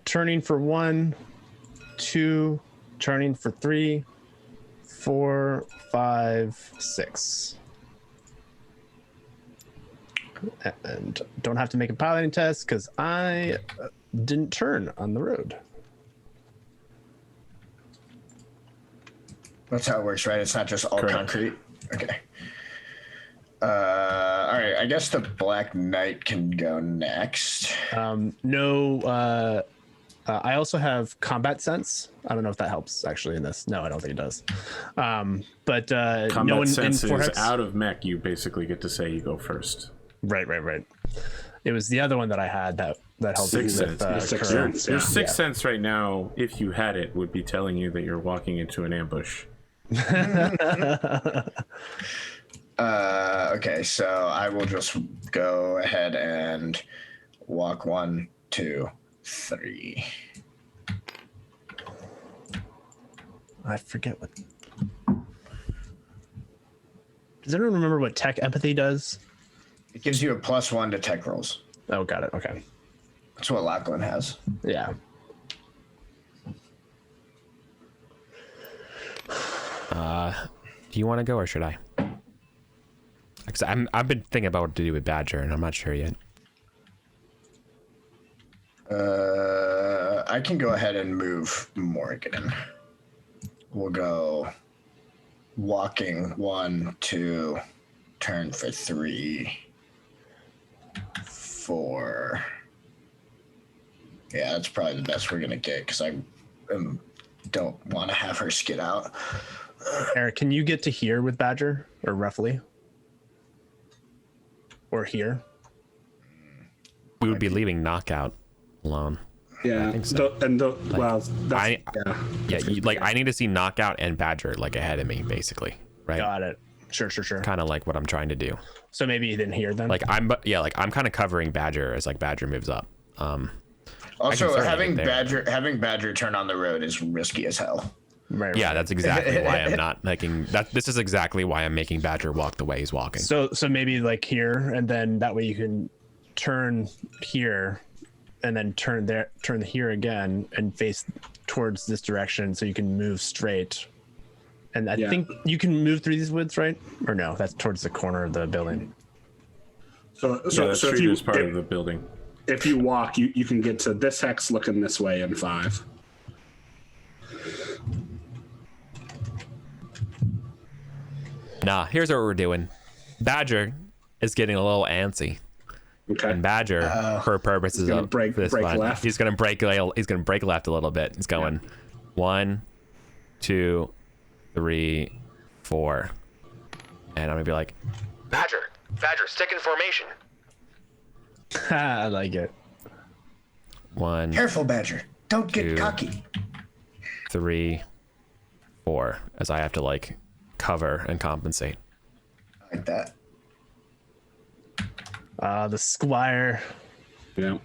turning for 1, 2, turning for 3, 4, 5, 6. And don't have to make a piloting test because I didn't turn on the road. That's how it works, right? It's not just all Correct. concrete. Okay. All right. I guess the Black Knight can go next. No. I also have combat sense. I don't know if that helps actually in this. No, I don't think it does. But Combat no one sense in 4 is hex. out of mech. You basically get to say you go first. Right. It was the other one that I had that helped me Sixth with sense. Sixth current. sense. Your Yeah. sixth sense right now, if you had it, would be telling you that you're walking into an ambush. Okay, so I will just go ahead and walk 1, 2, 3. I forget what. Does anyone remember what tech empathy does? It gives you a +1 to tech rolls. Oh, got it. Okay. That's what Lachlan has. Yeah. Do you want to go or should I? Because I've been thinking about what to do with Badger, and I'm not sure yet. I can go ahead and move Morgan. We'll go walking 1, 2, turn for 3, 4. Yeah, that's probably the best we're gonna get because I don't want to have her skid out. Eric, can you get to here with Badger or roughly? Or here? We would be leaving Knockout alone. Yeah. think so. Well, that's, I need to see Knockout and Badger like ahead of me, basically. Right? Got it. Sure. Kind of like what I'm trying to do. So maybe you didn't hear them. Like I'm kind of covering Badger as like Badger moves up. Also, certainly having get there. Badger turn on the road is risky as hell. Right. Yeah, that's exactly why I'm not making that. This is exactly why I'm making Badger walk the way he's walking. So maybe like here, and then that way you can turn here, and then turn here again, and face towards this direction, so you can move straight. And I think you can move through these woods, right? Or no? That's towards the corner of the building. So that's if you is part of the building. If you walk, you can get to this hex looking this way in 5. Nah, here's what we're doing. Badger is getting a little antsy. Okay. And Badger, for purposes gonna of break this one, left. he's gonna break left a little bit. He's going 1, 2, 3, 4, and I'm gonna be like, Badger, stick in formation. I like it. 1, Careful, Badger. Don't get 2, cocky. 3, 4, as I have to like cover and compensate. Like that. The Squire. Yep.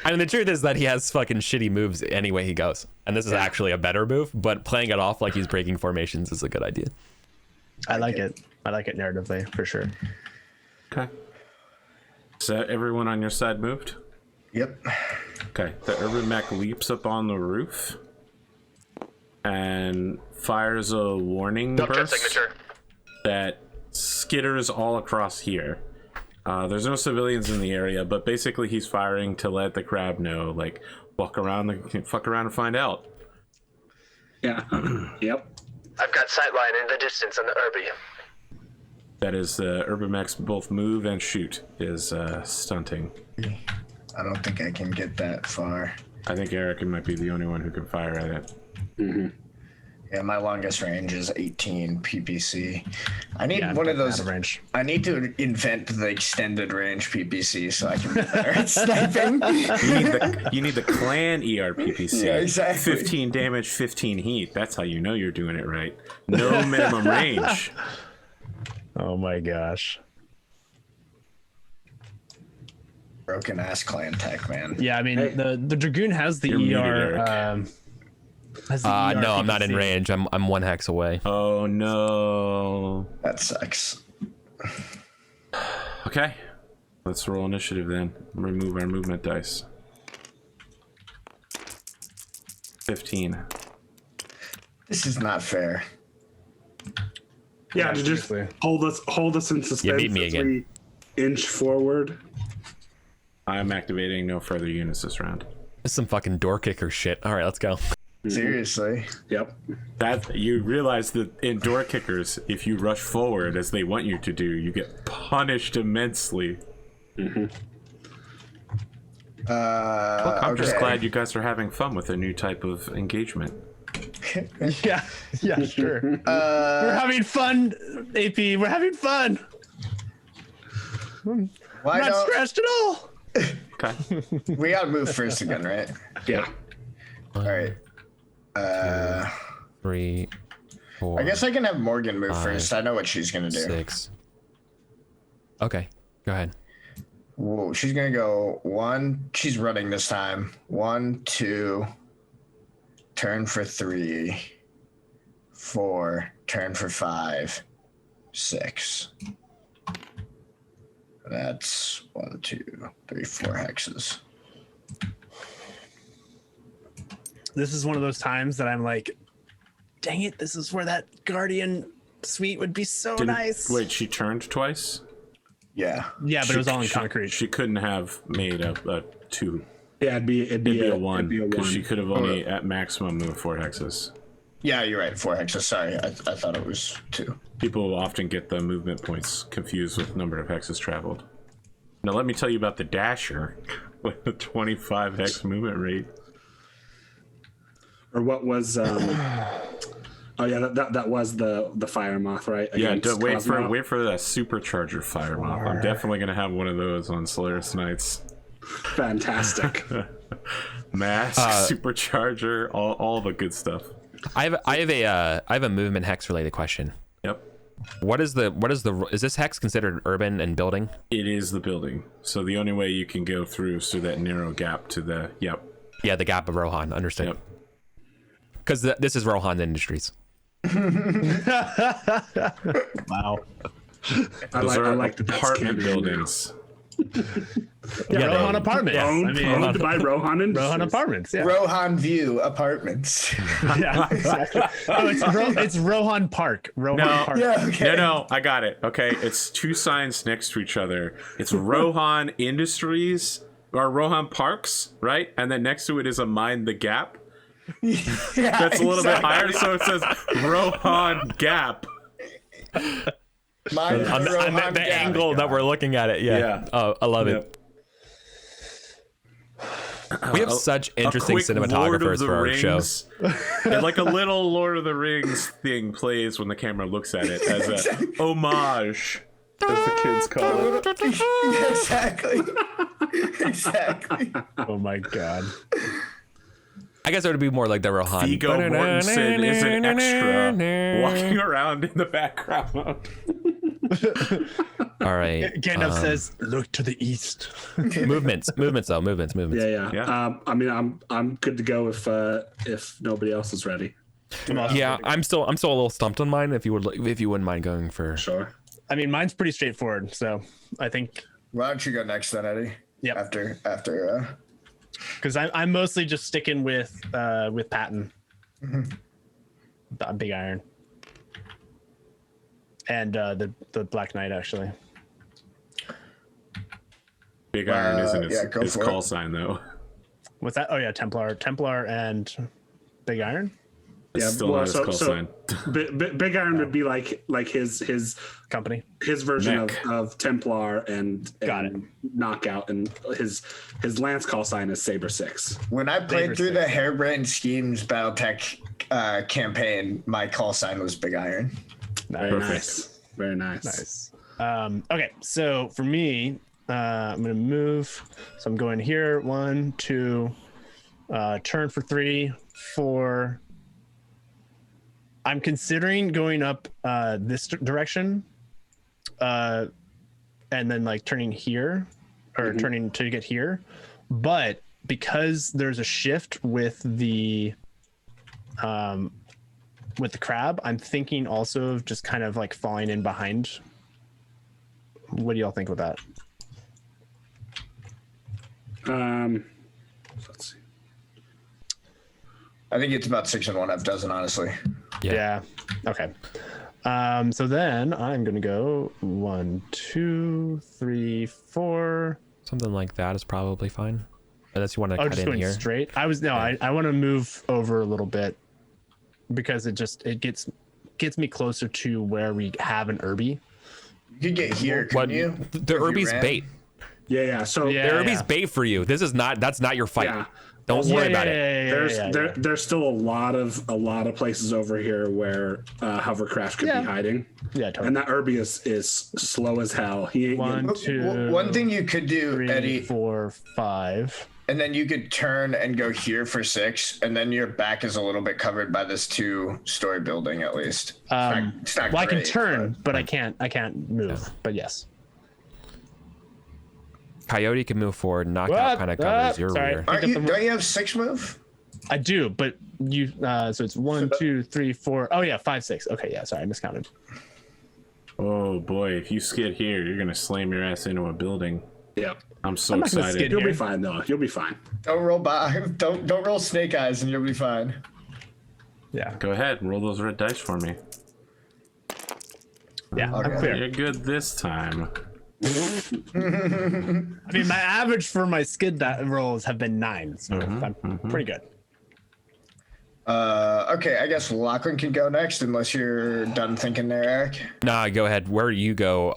I mean, the truth is that he has fucking shitty moves any way he goes, and this is actually a better move. But playing it off like he's breaking formations is a good idea. I like it. I like it narratively for sure. Okay. Is that everyone on your side moved? Yep. Okay. The urban mech leaps up on the roof and fires a warning Dump jet burst signature. that skitters all across here. There's no civilians in the area, but basically he's firing to let the crowd know, like, fuck around and find out. Yeah. Yep. I've got sightline in the distance on the Urbi. That is, urban mechs both move and shoot is stunting. I don't think I can get that far. I think Eric might be the only one who can fire at it. Mm-hmm. Yeah, my longest range is 18 PPC. I need Yeah, one of out those. of range. I need to invent the extended range PPC so I can be better at sniping. You need the clan ERPPC. Yeah, exactly. 15 damage, 15 heat. That's how you know you're doing it right. No minimum range. Oh my gosh. Broken ass clan tech, man. Yeah, I mean the Dragoon has the You're muted, ER. Eric. Has the ER No, I'm not in PPC. range. I'm 1 hex away. Oh no. That sucks. Okay. Let's roll initiative then. Remove our movement dice. 15. This is not fair. Yeah, to just seriously. hold us in suspense. You beat me as again. we inch forward. I'm activating no further units this round. This is some fucking door kicker shit. All right, let's go. Seriously. Yep. That you realize that in door kickers, if you rush forward as they want you to do, you get punished immensely. Mm-hmm. I'm just okay. glad you guys are having fun with a new type of engagement. Yeah, sure. We're having fun, AP. We're having fun. Why Not don't stressed at all. Okay. we gotta move first again, right? Yeah. All right. 3, 4. I guess I can have Morgan move 5, first. I know what she's gonna do. 6. Okay, go ahead. Whoa, she's gonna go 1. She's running this time. 1, 2. Turn for 3. 4. Turn for 5. 6. That's 1, 2, 3, 4 hexes. This is one of those times that I'm like, dang it, this is where that Guardian suite would be so nice. Wait, she turned twice? Yeah. Yeah, but it was all in concrete. She couldn't have made a 2. Yeah, it'd be a 1. It'd be a Because 1. she could have only at maximum moved 4 hexes. Yeah, you're right. 4 hexes. Sorry, I thought it was 2. People often get the movement points confused with number of hexes traveled. Now let me tell you about the Dasher with a 25 hex movement rate. Or what was? Oh yeah, that was the fire moth, right? Yeah, Against wait Cosmo? for that supercharger fire moth. I'm definitely gonna have one of those on Solaris Nights. Fantastic. Mask, supercharger, all the good stuff. I have a movement hex related question. Yep. Is this hex considered urban and building? It is the building. So the only way you can go through is through that narrow gap to the, yep. Yeah, the gap of Rohan. Understood. Yep. Because this is Rohan Industries. Wow. I like the apartment buildings. Yeah, Rohan Apartments. Owned by Rohan Industries. Rohan Apartments. Yeah. Rohan View Apartments. Yeah, exactly. Oh, it's Rohan Park. Rohan Park. Yeah, okay. No, I got it. Okay, it's two signs next to each other. It's Rohan Industries or Rohan Parks, right? And then next to it is a Mind the Gap. Yeah, That's a little bit higher, so it says Rohan Gap. Mine is On Rohan the Gap. angle that we're looking at it. Yeah. Yeah. Oh, I love it. We have such interesting quick Lord of cinematographers the for our show. Rings. And like a little Lord of the Rings thing plays when the camera looks at it as a homage, as the kids call it. Exactly. Exactly. Oh my god. I guess it would be more like the Rohan. Viggo Mortensen is an extra walking around in the background. All right. Gandalf says, "Look to the east." movements though. Movements. Yeah. I mean, I'm good to go if nobody else is ready. Yeah, I'm still a little stumped on mine. If you wouldn't mind going for. Sure. I mean, mine's pretty straightforward, so I think Why don't you go next then, Eddie? Yep. After because I'm mostly just sticking with Patton, Big Iron, and the Black Knight actually. Big Iron isn't go his for call it. sign though. What's that? Oh yeah, Templar, and Big Iron. It's still not his call sign. Big Iron would be like his Company. his version Mech. of Templar and Got it. Knockout, and his lance call sign is Saber 6. when I played Saber through six. the Hairbrained Schemes Battletech campaign, my call sign was Big Iron. Very Perfect. nice. Very nice. Nice. Okay, so for me, I'm gonna move. So I'm going here. 1, 2. Turn for 3, 4. I'm considering going up this direction, and then like turning here, or turning to get here. But because there's a shift with the crab, I'm thinking also of just kind of like falling in behind. What do y'all think with that? Let's see. I think it's about 6 and 1/2 dozen, honestly. Yeah. Okay. So then I'm gonna go 1, 2, 3, 4. Something like that is probably fine. Unless you want to Oh, cut just in going here. straight. I want to move over a little bit because it gets me closer to where we have an Irby. You could get here, What? couldn't you? The If you Irby's ran? bait. Yeah. So Yeah. The Irby's bait for you. That's not your fight. Yeah. Don't worry about it. there's still a lot of places over here where hovercraft could Yeah. be hiding, Yeah, totally. and that Irby is slow as hell. He ain't One, getting- two, One thing you could do, 3, Eddie, 4, 5. and then you could turn and go here for 6, and then your back is a little bit covered by this 2-story building at least. It's not Well, I can great, turn, but I can't move. But yes. Coyote can move forward. Knockout kind of covers your Sorry. rear. but- Pick up the- don't you have 6 move? I do, but you. So it's 1, 2, 3, 4. Oh yeah, 5, 6. Okay, yeah. Sorry, I miscounted. Oh boy, if you skid here, you're gonna slam your ass into a building. Yep. I'm so I'm not gonna excited. skid You'll here. be fine though. You'll be fine. Don't roll don't roll snake eyes, and you'll be fine. Yeah, Go ahead, roll those red dice for me. yeah. I'm Okay. clear. You're good this time. I mean, my average for my skid rolls have been 9, so I'm pretty good. Okay, I guess Lachlan can go next unless you're done thinking there, Eric. Nah, go ahead. Where you go,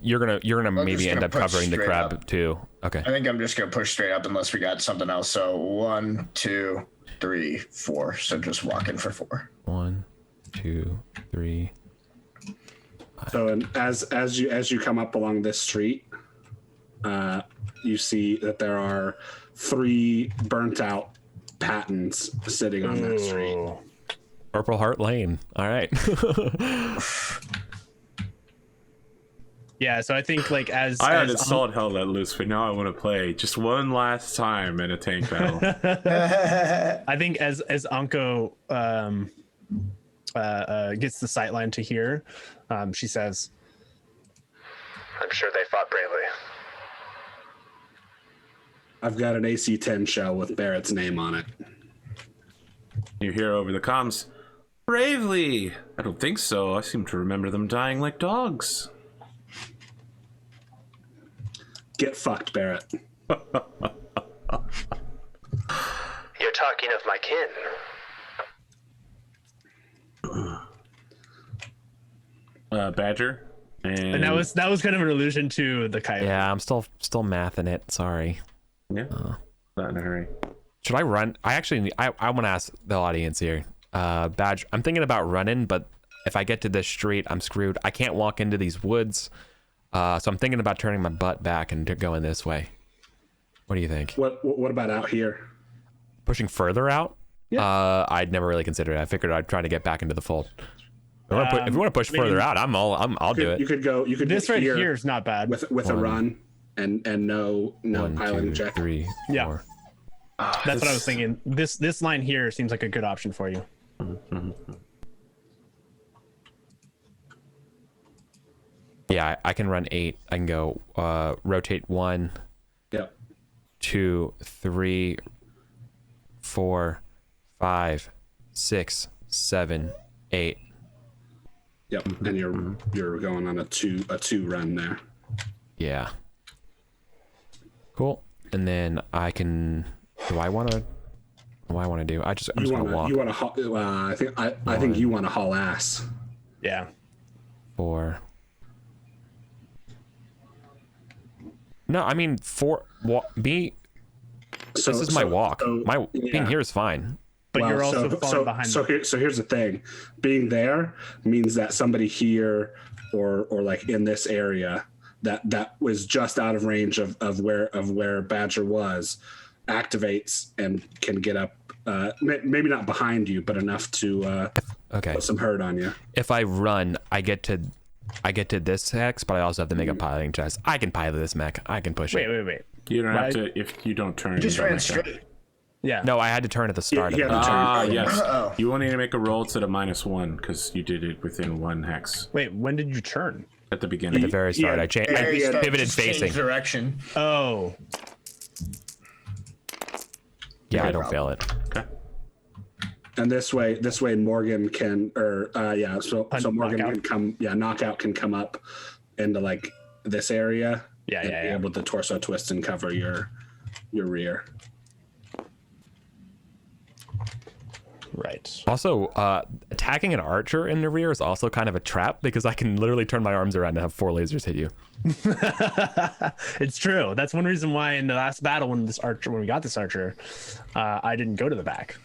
you're gonna maybe just end gonna up push covering the straight crab up. too. Okay. I think I'm just gonna push straight up unless we got something else. So 1, 2, 3, 4. So just walk in for 4. 1, 2, 3. So, and as you come up along this street, you see that there are 3 burnt out Pattons sitting on that street. Ooh. Purple Heart Lane. All right. Yeah, so I think like as I as uninstalled Hell Let Loose, but now I want to play just one last time in a tank battle. I think as Anko gets the sightline to here, she says, I'm sure they fought bravely. I've got an AC-10 shell with Barrett's name on it. You hear over the comms, bravely. I don't think so. I seem to remember them dying like dogs. Get fucked, Barrett. You're talking of my kin. Badger. and that was kind of an allusion to the coyote. Yeah, I'm still mathing it. Sorry. Yeah. Not in a hurry. Should I run? I want to ask the audience here. Badge, I'm thinking about running, but if I get to this street, I'm screwed. I can't walk into these woods. So I'm thinking about turning my butt back and going this way. What do you think? What about out here? Pushing further out? Yeah. I'd never really considered it. I figured I'd try to get back into the fold. If you want to push further out, I'll do it. You could go. You could This do right here is not bad. with a run and no 1, piloting 2, check. 3, Yeah. 4. That's what I was thinking. This line here seems like a good option for you. Yeah, I can run 8. I can go rotate 1, Yep. 2, 3, 4, 5, 6, 7, 8. Yep. And you're going on a two run there. Yeah. Cool. And then I can. What do I want to do? I'm just gonna walk. You want to? I think you want to haul ass. Yeah. 4. No, I mean 4. This is my walk. Being here is fine. But you're also falling behind. So here's the thing: being there means that somebody here or like in this area that was just out of range of where Badger was activates and can get up. Maybe not behind you, but enough to put some hurt on you. If I run, I get to this hex, but I also have to make a piloting test. I can pilot this mech. I can push it. Wait. You don't have to if you don't turn. You just you don't ran make that. straight. Yeah. No, I had to turn at the start. Yeah, of you the had to turn. Yes. Oh. You want to make a roll to the -1 because you did it within 1 hex Wait, when did you turn? at the At beginning. the very start, Yeah. I changed. Very I start, pivoted just change facing. direction. Oh. Yeah, I don't fail it. Okay. And this way Morgan can so Morgan knockout. can come knockout can come up into like this area be able to torso twist and cover your rear. Right. Also, attacking an archer in the rear is also kind of a trap because I can literally turn my arms around and have 4 lasers hit you. It's true. That's one reason why in the last battle when we got this archer, I didn't go to the back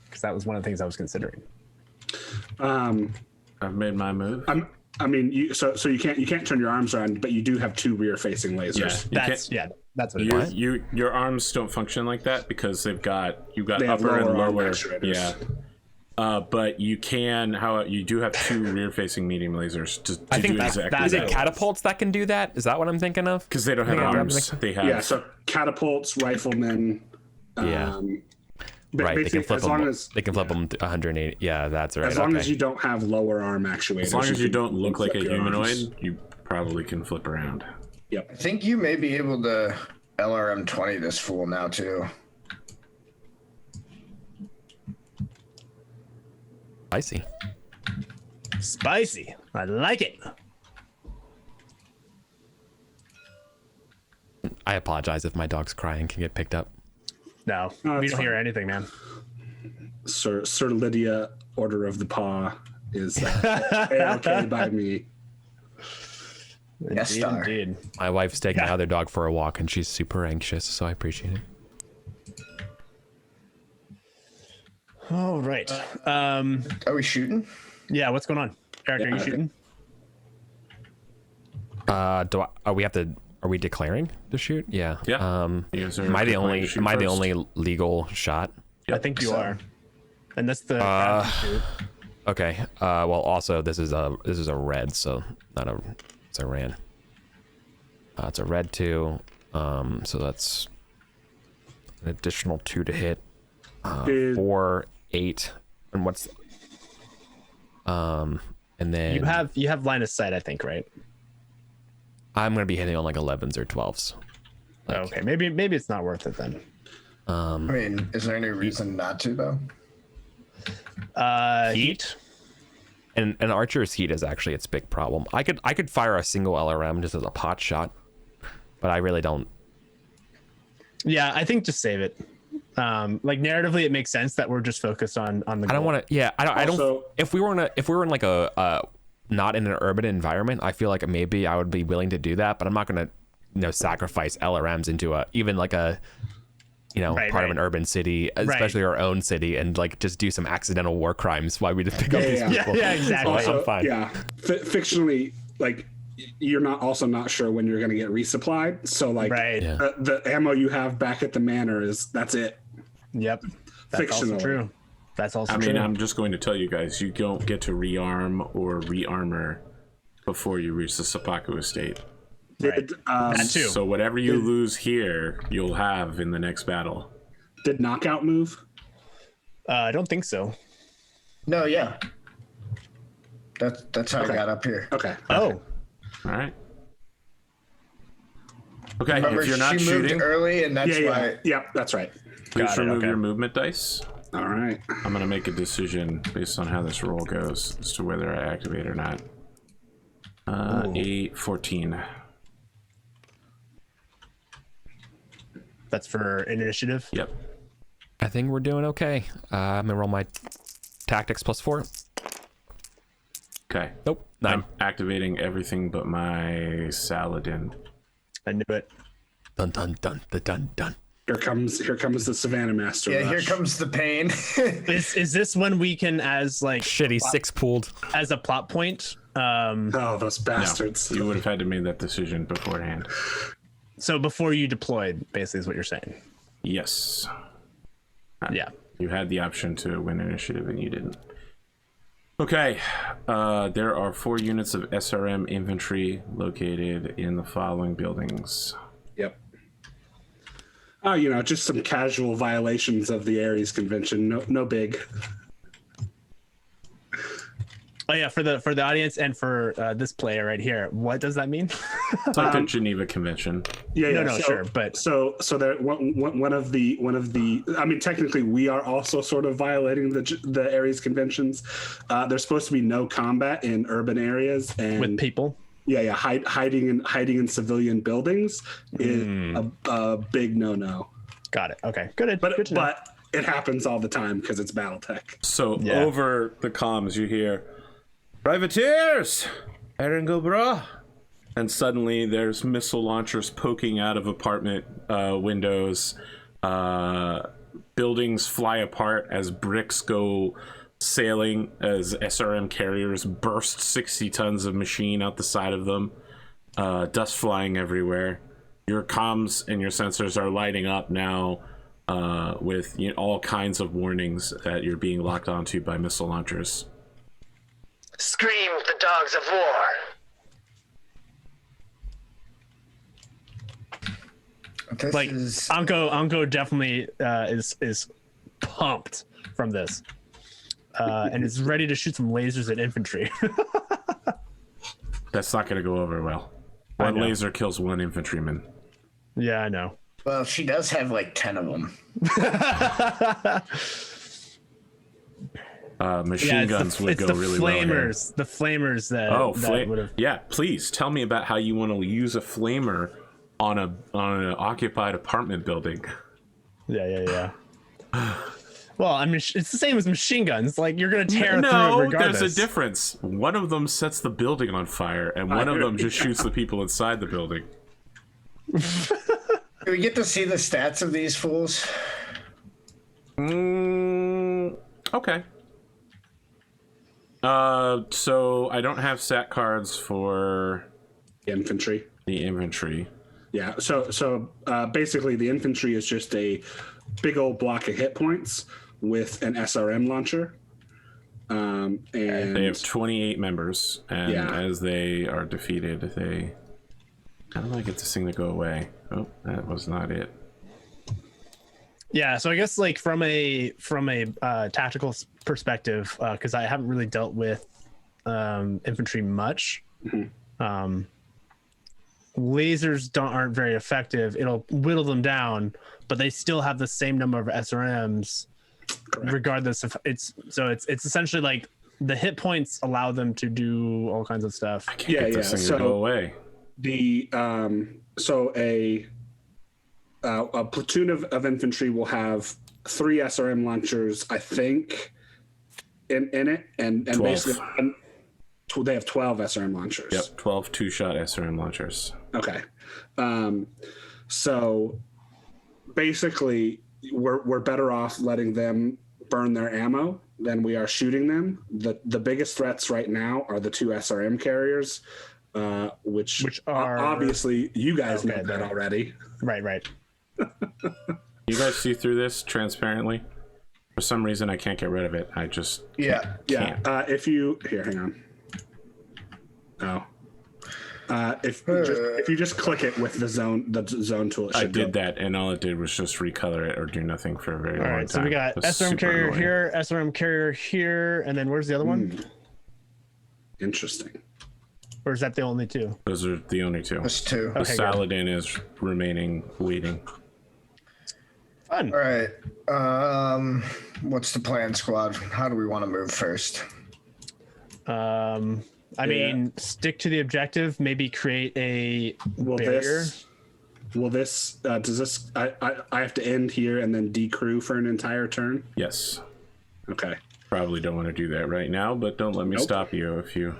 because that was one of the things I was considering. I've made my move. So you can't turn your arms around, but you do have 2 rear facing lasers. That's what it is. Your arms don't function like that because you've got They have upper and lower arm lower. actuators. Yeah. But you do have 2 rear-facing medium lasers to I think do exactly is it that. catapults that can do that? Is that what I'm thinking of? Because they don't have arms. They have. Yeah, so catapults, riflemen. Yeah. Right, they can flip them. They can flip them 180. Yeah, that's right. As long as you don't have lower arm actuators. As long as you can don't look like a flip your humanoid, arms. you probably can flip around. Yep. I think you may be able to LRM-20 this fool now too. Spicy. I like it. I apologize if my dog's crying. Can get picked up. No, we it's don't hear fine. anything, man. Sir Lydia, Order of the Paw is okay by me. Yes, star. Indeed. My wife's taking the other dog for a walk, and she's super anxious, so I appreciate it. All right. Are we shooting? Yeah, what's going on? Eric, are you shooting? Are we declaring to shoot? Yeah. Yeah. Am I the only legal shot? I think you are. And that's the Okay. Well, also this is a red, so it's a ran. It's a red 2. So that's an additional 2 to hit. 4, 8, and what's and then you have line of sight, I think, right? I'm gonna be hitting on like 11s or 12s. Okay, maybe it's not worth it then. I mean, is there any reason not to though? Heat. And archer's heat is actually its big problem. I could fire a single LRM just as a pot shot, but I really don't. Yeah, I think just save it. Like narratively, it makes sense that we're just focused on the. I don't want to. Yeah, I don't. Also- If we were in like a not in an urban environment, I feel like maybe I would be willing to do that, but I'm not gonna sacrifice LRMs into even like a part of an urban city, especially our own city, and like just do some accidental war crimes while we just pick up these people. Yeah, exactly. Also, I'm fine. Yeah, fictionally, like you're not sure when you're going to get resupplied. So like the ammo you have back at the manor that's it. Yep. That's also true. That's also true. I mean, I'm just going to tell you guys, you don't get to rearm or rearmor before you reach the Seppuku estate. That too. So whatever you lose here, you'll have in the next battle. Did knockout move? I don't think so. No, yeah. That's how I got up here. Okay. Oh. All right. Okay, Remember, if you're not she shooting, moved early, and that's why. Yeah, that's right. please remove your movement dice. All right. I'm going to make a decision based on how this roll goes as to whether I activate or not. 8, 14. That's for initiative? Yep. I think we're doing okay. I'm gonna roll my tactics +4. Okay. Nope. 9. I'm activating everything but my Saladin. I knew it. Dun dun dun dun dun dun. Here comes the Savannah Master. Yeah, rush. here comes the pain. Is this when we can, as like Shitty 6 pooled. as a plot point? Oh, those bastards. You would have had to make that decision beforehand. So before you deployed, basically, is what you're saying. Yes. Yeah. You had the option to win initiative and you didn't. Okay. There are 4 units of SRM infantry located in the following buildings. Yep. Oh, just some casual violations of the Ares Convention. No big. Oh yeah, for the audience and for this player right here, what does that mean? It's like the Geneva Convention. Yeah. No, sure, but so there one of the. I mean, technically, we are also sort of violating the Ares Conventions. There's supposed to be no combat in urban areas and with people. Yeah. Hiding in civilian buildings is a big no. Got it. Okay, good. But good to know. but it happens all the time because it's Battletech. So over the comms, you hear, "Privateers! Eringo bra!" And suddenly there's missile launchers poking out of apartment windows. Buildings fly apart as bricks go sailing, as SRM carriers burst 60 tons of machine out the side of them. Dust flying everywhere. Your comms and your sensors are lighting up now with all kinds of warnings that you're being locked onto by missile launchers. Scream the dogs of war. This like is Anko definitely is pumped from this, and is ready to shoot some lasers at infantry. That's not going to go over well. One know. laser kills 1 infantryman. Yeah, I know. well, she does have like 10 of them. Machine guns would go really well here. The flamers that would have. Yeah, please tell me about how you want to use a flamer on an occupied apartment building. Yeah. Well, I mean, it's the same as machine guns. Like, you're gonna tear through it regardless. There's a difference. One of them sets the building on fire, and one of them just shoots the people inside the building. Do we get to see the stats of these fools? Okay. So I don't have stat cards for Infantry. the infantry. Yeah. So basically, the infantry is just a big old block of hit points with an SRM launcher. And they have 28 members, and Yeah. as they are defeated, they... How do I get this thing to go away? Oh, that was not it. Yeah, so I guess like from a tactical perspective, because I haven't really dealt with infantry much. Lasers aren't very effective. It'll whittle them down, but they still have the same number of SRMs, Correct. regardless of it's essentially like the hit points allow them to do all kinds of stuff. I can't get this thing to go away. The so a platoon of infantry will have 3 SRM launchers, I think, in it, and 12. basically they have 12 SRM launchers. Yep, 12 two-shot SRM launchers. Okay, so basically we're better off letting them burn their ammo than we are shooting them. The biggest threats right now are the 2 SRM carriers, which are obviously you guys know that already. Right. You guys see through this transparently? For some reason, I can't get rid of it. I just Yeah. If you hang on. Oh. If you just click it with the zone tool, it should I did that, and all it did was just recolor it or do nothing for a very long time. All right, so we got That's SRM super carrier annoying. here, SRM carrier here, and then where's the other one? Interesting. Or is that the only 2? Those are the only 2. There's 2. The Okay, good. Saladin is remaining waiting. Fun. All right. What's the plan, squad? How do we want to move first? I mean, stick to the objective. Maybe create a barrier. Does this? I have to end here and then decrew for an entire turn. Yes. Okay. Probably don't want to do that right now, but don't let me stop you if you...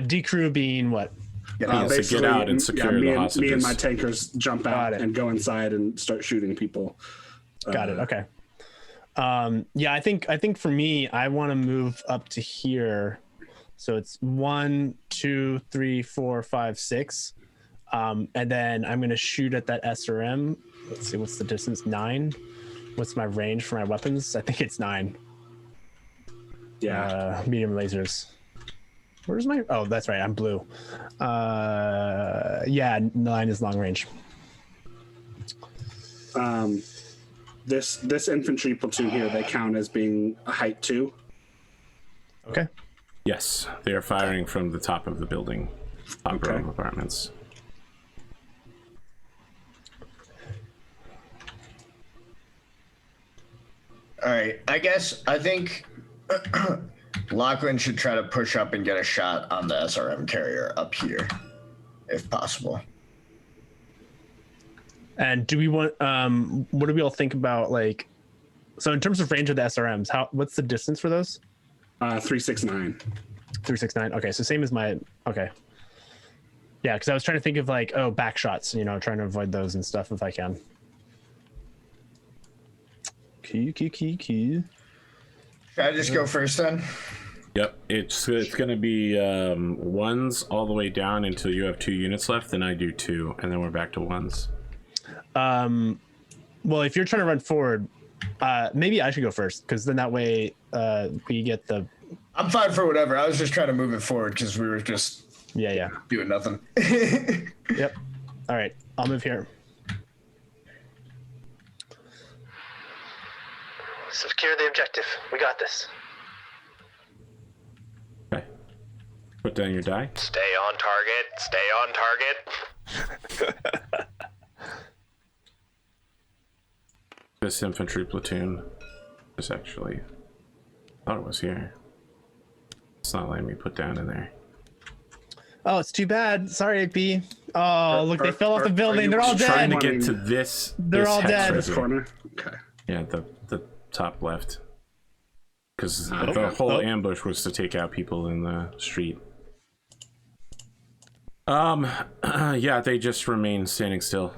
Decrew being what? So get out and secure the hostages. Me and my tankers jump out and go inside and start shooting people. Got it. Okay. Yeah, I think for me, I want to move up to here. So it's 1, 2, 3, 4, 5, 6. And then I'm going to shoot at that SRM. Let's see, what's the distance? 9. What's my range for my weapons? I think it's 9. Yeah. Medium lasers. Where's my... Oh, that's right. I'm blue. Yeah, 9 is long range. This infantry platoon here, they count as being a height 2. Okay. Yes, they are firing from the top of the building. Top row of apartments. All right. I think Lachlan should try to push up and get a shot on the SRM carrier up here, if possible. And do we want... what do we all think about, like... So in terms of range of the SRMs, what's the distance for those? 369. 369. Okay, so same as my... Okay. Yeah, because I was trying to think of like, back shots, trying to avoid those and stuff if I can. Key. Should I just go first then? Yep, it's going to be 1s all the way down until you have 2 units left, then I do 2, and then we're back to 1s. Well, if you're trying to run forward, maybe I should go first, because then that way we get the... I'm fine for whatever. I was just trying to move it forward because we were just Yeah. doing nothing. Yep. All right, I'll move here. Secure the objective. We got this. Okay. Put down your die. Stay on target. Stay on target. This infantry platoon is actually... I thought it was here. It's not letting me put down in there. Oh, it's too bad. Sorry, AP. Oh, look, they fell off the building. They're all Trying dead. to get to this. They're all hex dead. right This here. corner. Okay. Yeah, the top left. Because the whole ambush was to take out people in the street. Yeah, they just remain standing still.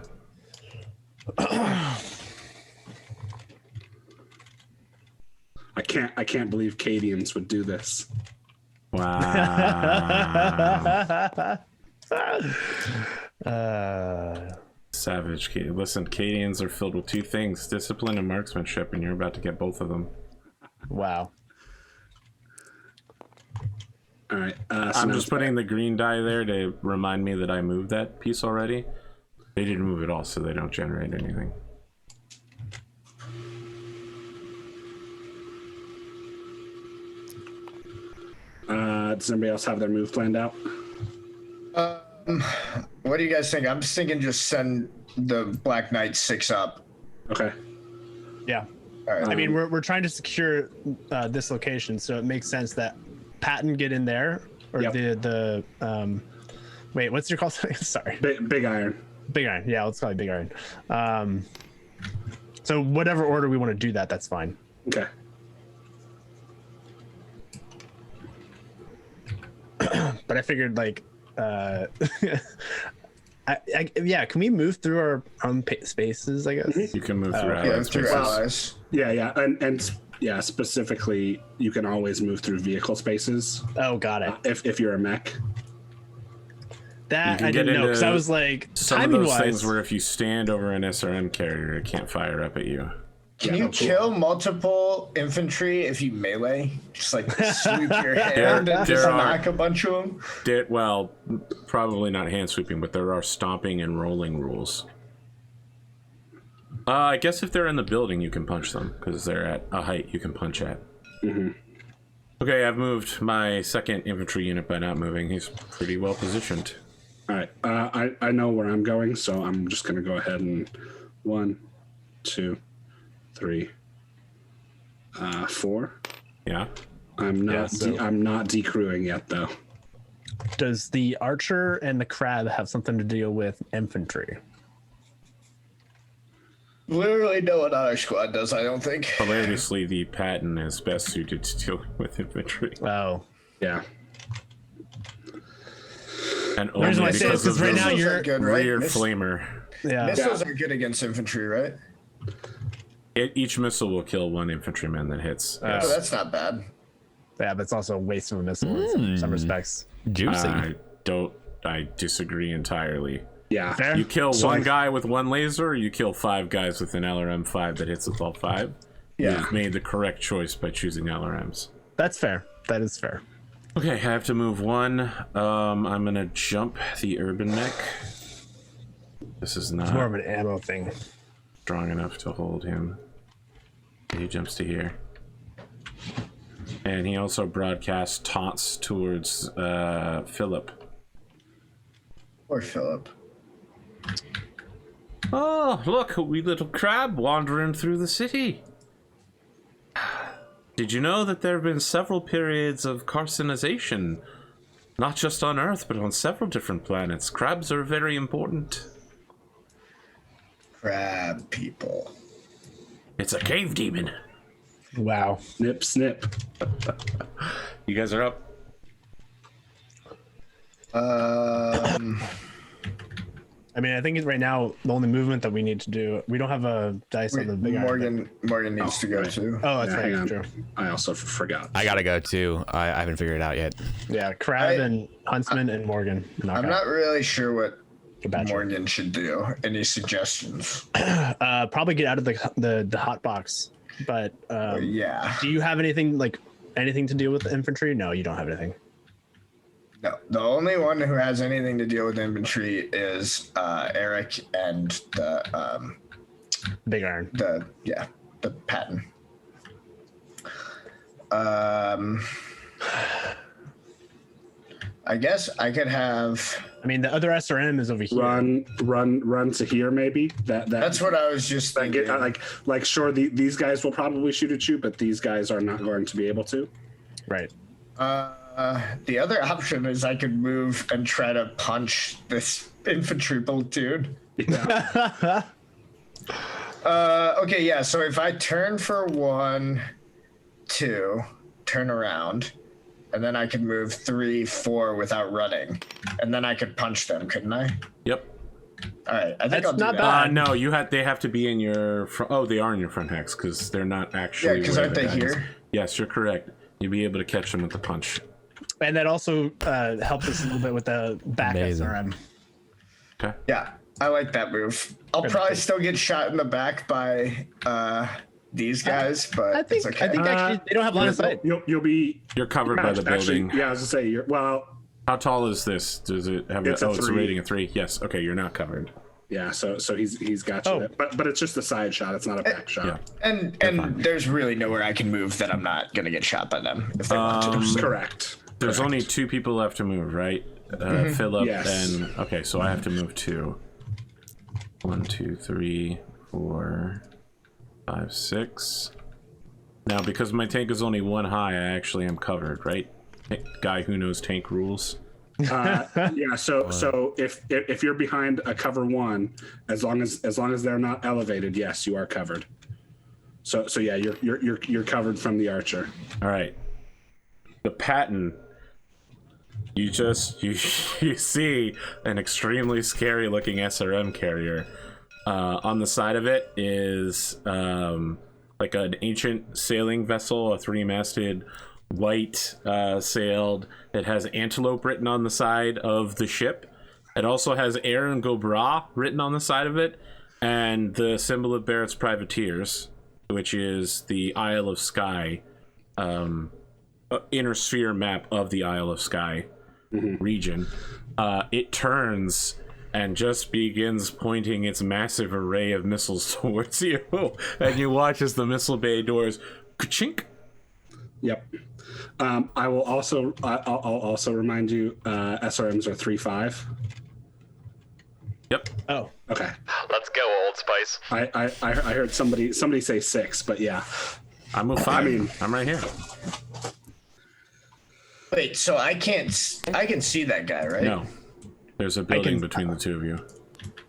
I can't believe Cadians would do this. Wow. savage. Listen, Cadians are filled with two things: discipline and marksmanship, and you're about to get both of them. Wow. All right. I'm just putting the green die there to remind me that I moved that piece already. They didn't move it all, so they don't generate anything. Does anybody else have their move planned out? What do you guys think? I'm just thinking just send the Black Knight 6 up. Okay. Yeah. All right. I mean, we're trying to secure this location, so it makes sense that Patton get in there, or Yep. the wait, what's your call? Sorry, Big Iron. Big Iron. Yeah, let's call it Big Iron. So whatever order we want to do that, that's fine. Okay. But I figured like, yeah, can we move through our own spaces? I guess. You can move through Yeah, allied through spaces. allies. Yeah, and yeah, specifically, you can always move through vehicle spaces Oh, got it. if you're a mech. That can I didn't get know because I into was like, Some of timing those wise. things where if you stand over an SRM carrier, it can't fire up at you. Can Yeah, you no, cool. kill multiple infantry if you melee? Just like sweep your hand and just there are- knock a bunch of them? Well, probably not hand sweeping, but there are stomping and rolling rules. I guess if they're in the building, you can punch them because they're at a height you can punch at. Okay, I've moved my second infantry unit by not moving. He's pretty well positioned. All right. I know where I'm going, so I'm just gonna go ahead and 1, 2, 3, 4. Yeah. I'm not. Yeah, so- I'm not decrewing yet, though. Does the archer and the crab have something to deal with infantry? Literally no one on our squad does, I don't think. Hilariously, the Patton is best suited to deal with infantry. Oh, Yeah. And the only reason why I say because this of is right the now Missiles you're are good, right? rear flamer. yeah. Missiles are good against infantry, right? Each missile will kill one infantryman that hits. Oh, Yes. that's not bad. Yeah, but it's also a waste of a missile in some respects. Juicy. I disagree entirely. Yeah. Fair. You kill So one I- guy with one laser, or you kill 5 guys with an LRM-5 that hits with all 5. Yeah. You've made the correct choice by choosing LRMs. That's fair. That is fair. Okay, I have to move 1. I'm gonna jump the urban mech. This is It's more of not an ammo thing. strong enough to hold him. He jumps to here. And he also broadcasts taunts towards Philip. Or Philip. Oh, look, a wee little crab wandering through the city. Did you know that there have been several periods of carcinization? Not just on Earth, but on several different planets. Crabs are very important. Crab people. It's a cave demon. Wow. Snip, snip. You guys are up. I mean, I think right now the only movement that we need to do, we don't have a dice on the big iron. Morgan needs to go right. too. Oh, that's Yeah, hang right. on. True. I also forgot. I gotta go too. I haven't figured it out yet. Yeah, crab and huntsman and Morgan. I'm not really sure what Gotcha. Morgan should do. Any suggestions? Probably get out of the hot box. But Yeah. do you have anything to deal with the infantry? No, you don't have anything. No. The only one who has anything to deal with infantry is Eric and the Big iron. the Patton. I guess I could have. I mean, the other SRM is over here. Run to here, maybe. That's what I was just that thinking. get like sure these guys will probably shoot at you, but these guys are not going to be able to. Right. The other option is I could move and try to punch this infantry platoon. Yeah. Okay, yeah. So if I turn for 1, 2, turn around, and then I could move 3, 4 without running, and then I could punch them, couldn't I? Yep. All right, I think That's I'll do not that. bad. No, they have to be in your front. Oh, they are in your front hex because they're not actually. Yeah, because where aren't the they guy is. here? Yes, you're correct. You'll be able to catch them with the punch. And that also helps us a little bit with the back Amazing. SRM. Okay. Yeah. I like that move. I'll probably still get shot in the back by these guys, but I think it's okay. actually they don't have line of sight. You're covered by the building. Actually, yeah, I was gonna say you're well. How tall is this? Does it have It's it's a 3. rating of 3? Yes. Okay, you're not covered. Yeah, so he's got you. Oh. There. But it's just a side shot. It's not a back shot. Yeah. And there's really nowhere I can move that I'm not gonna get shot by them if they want to. Correct. There's only 2 people left to move, right? Philip Yes. and okay, so I have to move 2. 1, 2, 3, 4, 5, 6. Now, because my tank is only 1 high, I actually am covered, right? Guy who knows tank rules. Yeah. So if you're behind a cover 1, as long as they're not elevated, yes, you are covered. So yeah, you're covered from the archer. All right. The pattern. You see an extremely scary looking SRM carrier. On the side of it is like an ancient sailing vessel, a 3-masted white sailed. It has antelope written on the side of the ship. It also has heir and Gobra written on the side of it, and the symbol of Barrett's privateers, which is the Isle of Skye, inner sphere map of the Isle of Skye region. It turns and just begins pointing its massive array of missiles towards you, and you watch as the missile bay doors ka-chink. Yep. I will also I'll also remind you SRMs are 3.5. Yep. Oh, Okay. Let's go, Old Spice. I heard somebody say 6, but yeah. I move 5. I mean- I'm right here. Wait, so I can see that guy, right? No, there's a building between the 2 of you.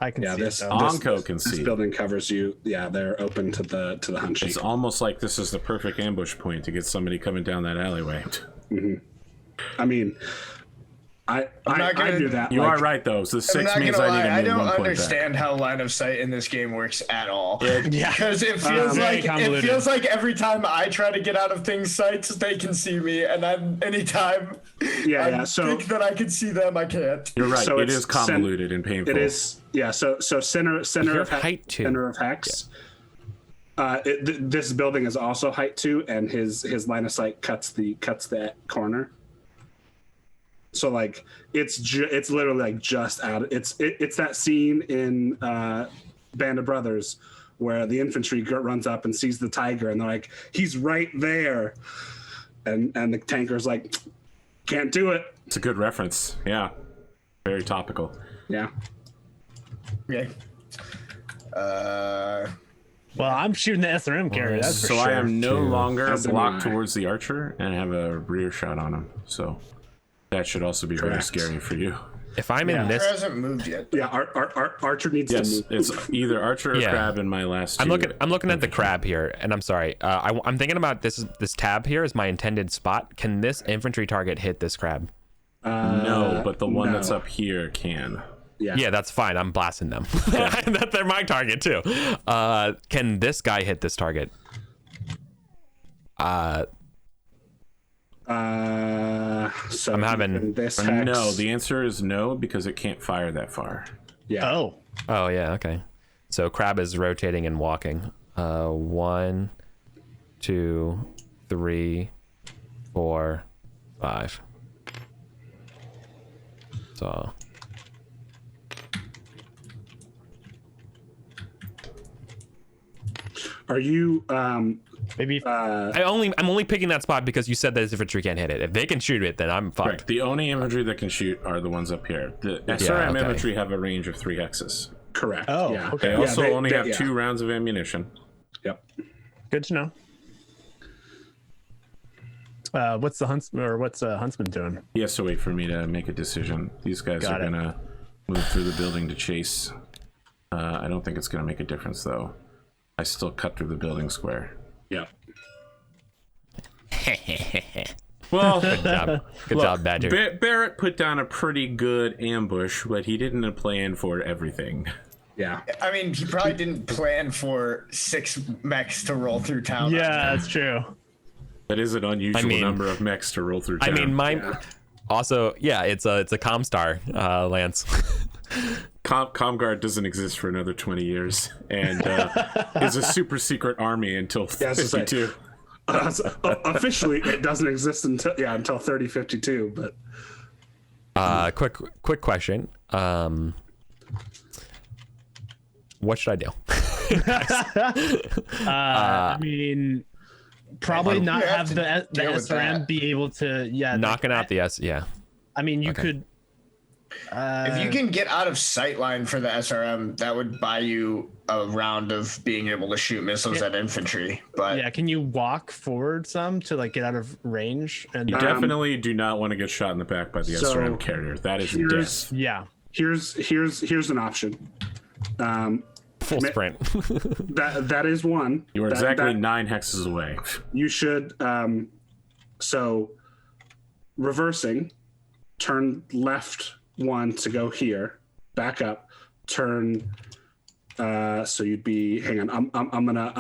I can Yeah, see this it. Onko can this see. building covers you. Yeah, they're open to the hunt sheet. It's almost like this is the perfect ambush point to get somebody coming down that alleyway. I mean, I do that. You like, are right, though. So the I'm 6 not means gonna I lie, need to I move don't 1 point back. understand how line of sight in this game works at all. Yeah. Because it feels very convoluted. like every time I try to get out of things sights, they can see me, and anytime I think that I can see them, I can't. You're right. So It it's is convoluted and painful. It is. Yeah. So center of height 2. Center of hex. This building is also height 2, and his line of sight cuts that corner. So like it's literally like just out. It's that scene in Band of Brothers where the infantry runs up and sees the tiger, and they're like, he's right there, and the tanker's like, can't do it. It's a good reference. Yeah. Very topical. Yeah. Yeah. Well, I'm shooting the SRM carrier. That's for So sure. I am no longer As am blocked I. towards the archer and have a rear shot on him. So that should also be very Correct. scary for you. If I'm in It this, hasn't moved yet. Yeah. Archer needs Yes, to move. it's either archer or Yeah. crab in my last 2. I'm looking at the crab here, and I'm sorry. I'm thinking about this tab here is my intended spot. Can this infantry target hit this crab? No, but the one no. that's up here can. Yeah. Yeah, that's fine. I'm blasting them. They're my target too. Can this guy hit this target? So I'm having- this hex. No, the answer is no, because it can't fire that far. Yeah. Oh, Oh yeah, okay. So crab is rotating and walking. 1, 2, 3, 4, 5. So Are you maybe. I'm only picking that spot because you said that this infantry can't hit it. If they can shoot it, then I'm fine. Correct. The only infantry that can shoot are the ones up here. The SRM okay. infantry have a range of 3 hexes. correct? Oh, yeah. okay. They Yeah, also they- only they- have yeah. 2 rounds of ammunition. Yep. Good to know. What's Huntsman doing? He has to wait for me to make a decision. These guys Got are it. gonna move through the building to chase. I don't think it's gonna make a difference though. I still cut through the building square. Yep. Well, Good job, Badger. Barrett put down a pretty good ambush, but he didn't plan for everything. Yeah. I mean, he probably didn't plan for 6 mechs to roll through town. Yeah, that's true. That is an unusual mean- number of mechs to roll through I town. mean, mine. Also, yeah, it's a Comstar, Lance. Comguard doesn't exist for another 20 years, and is a super secret army until 52. Officially, it doesn't exist until 3052. But Quick question. What should I do? I mean, probably not have the SRM be able to. Yeah, knocking out the S. Yeah. I mean, you could. If you can get out of sight line for the SRM, that would buy you a round of being able to shoot missiles at infantry. But yeah, can you walk forward some to like get out of range? And You definitely do not want to get shot in the back by the SRM carrier. That is death. Yeah. Here's an option. Full sprint. that is one. You are exactly 9 hexes away. You should so reversing, turn left 1 to go here, back up, turn so you'd be hang on, I'm gonna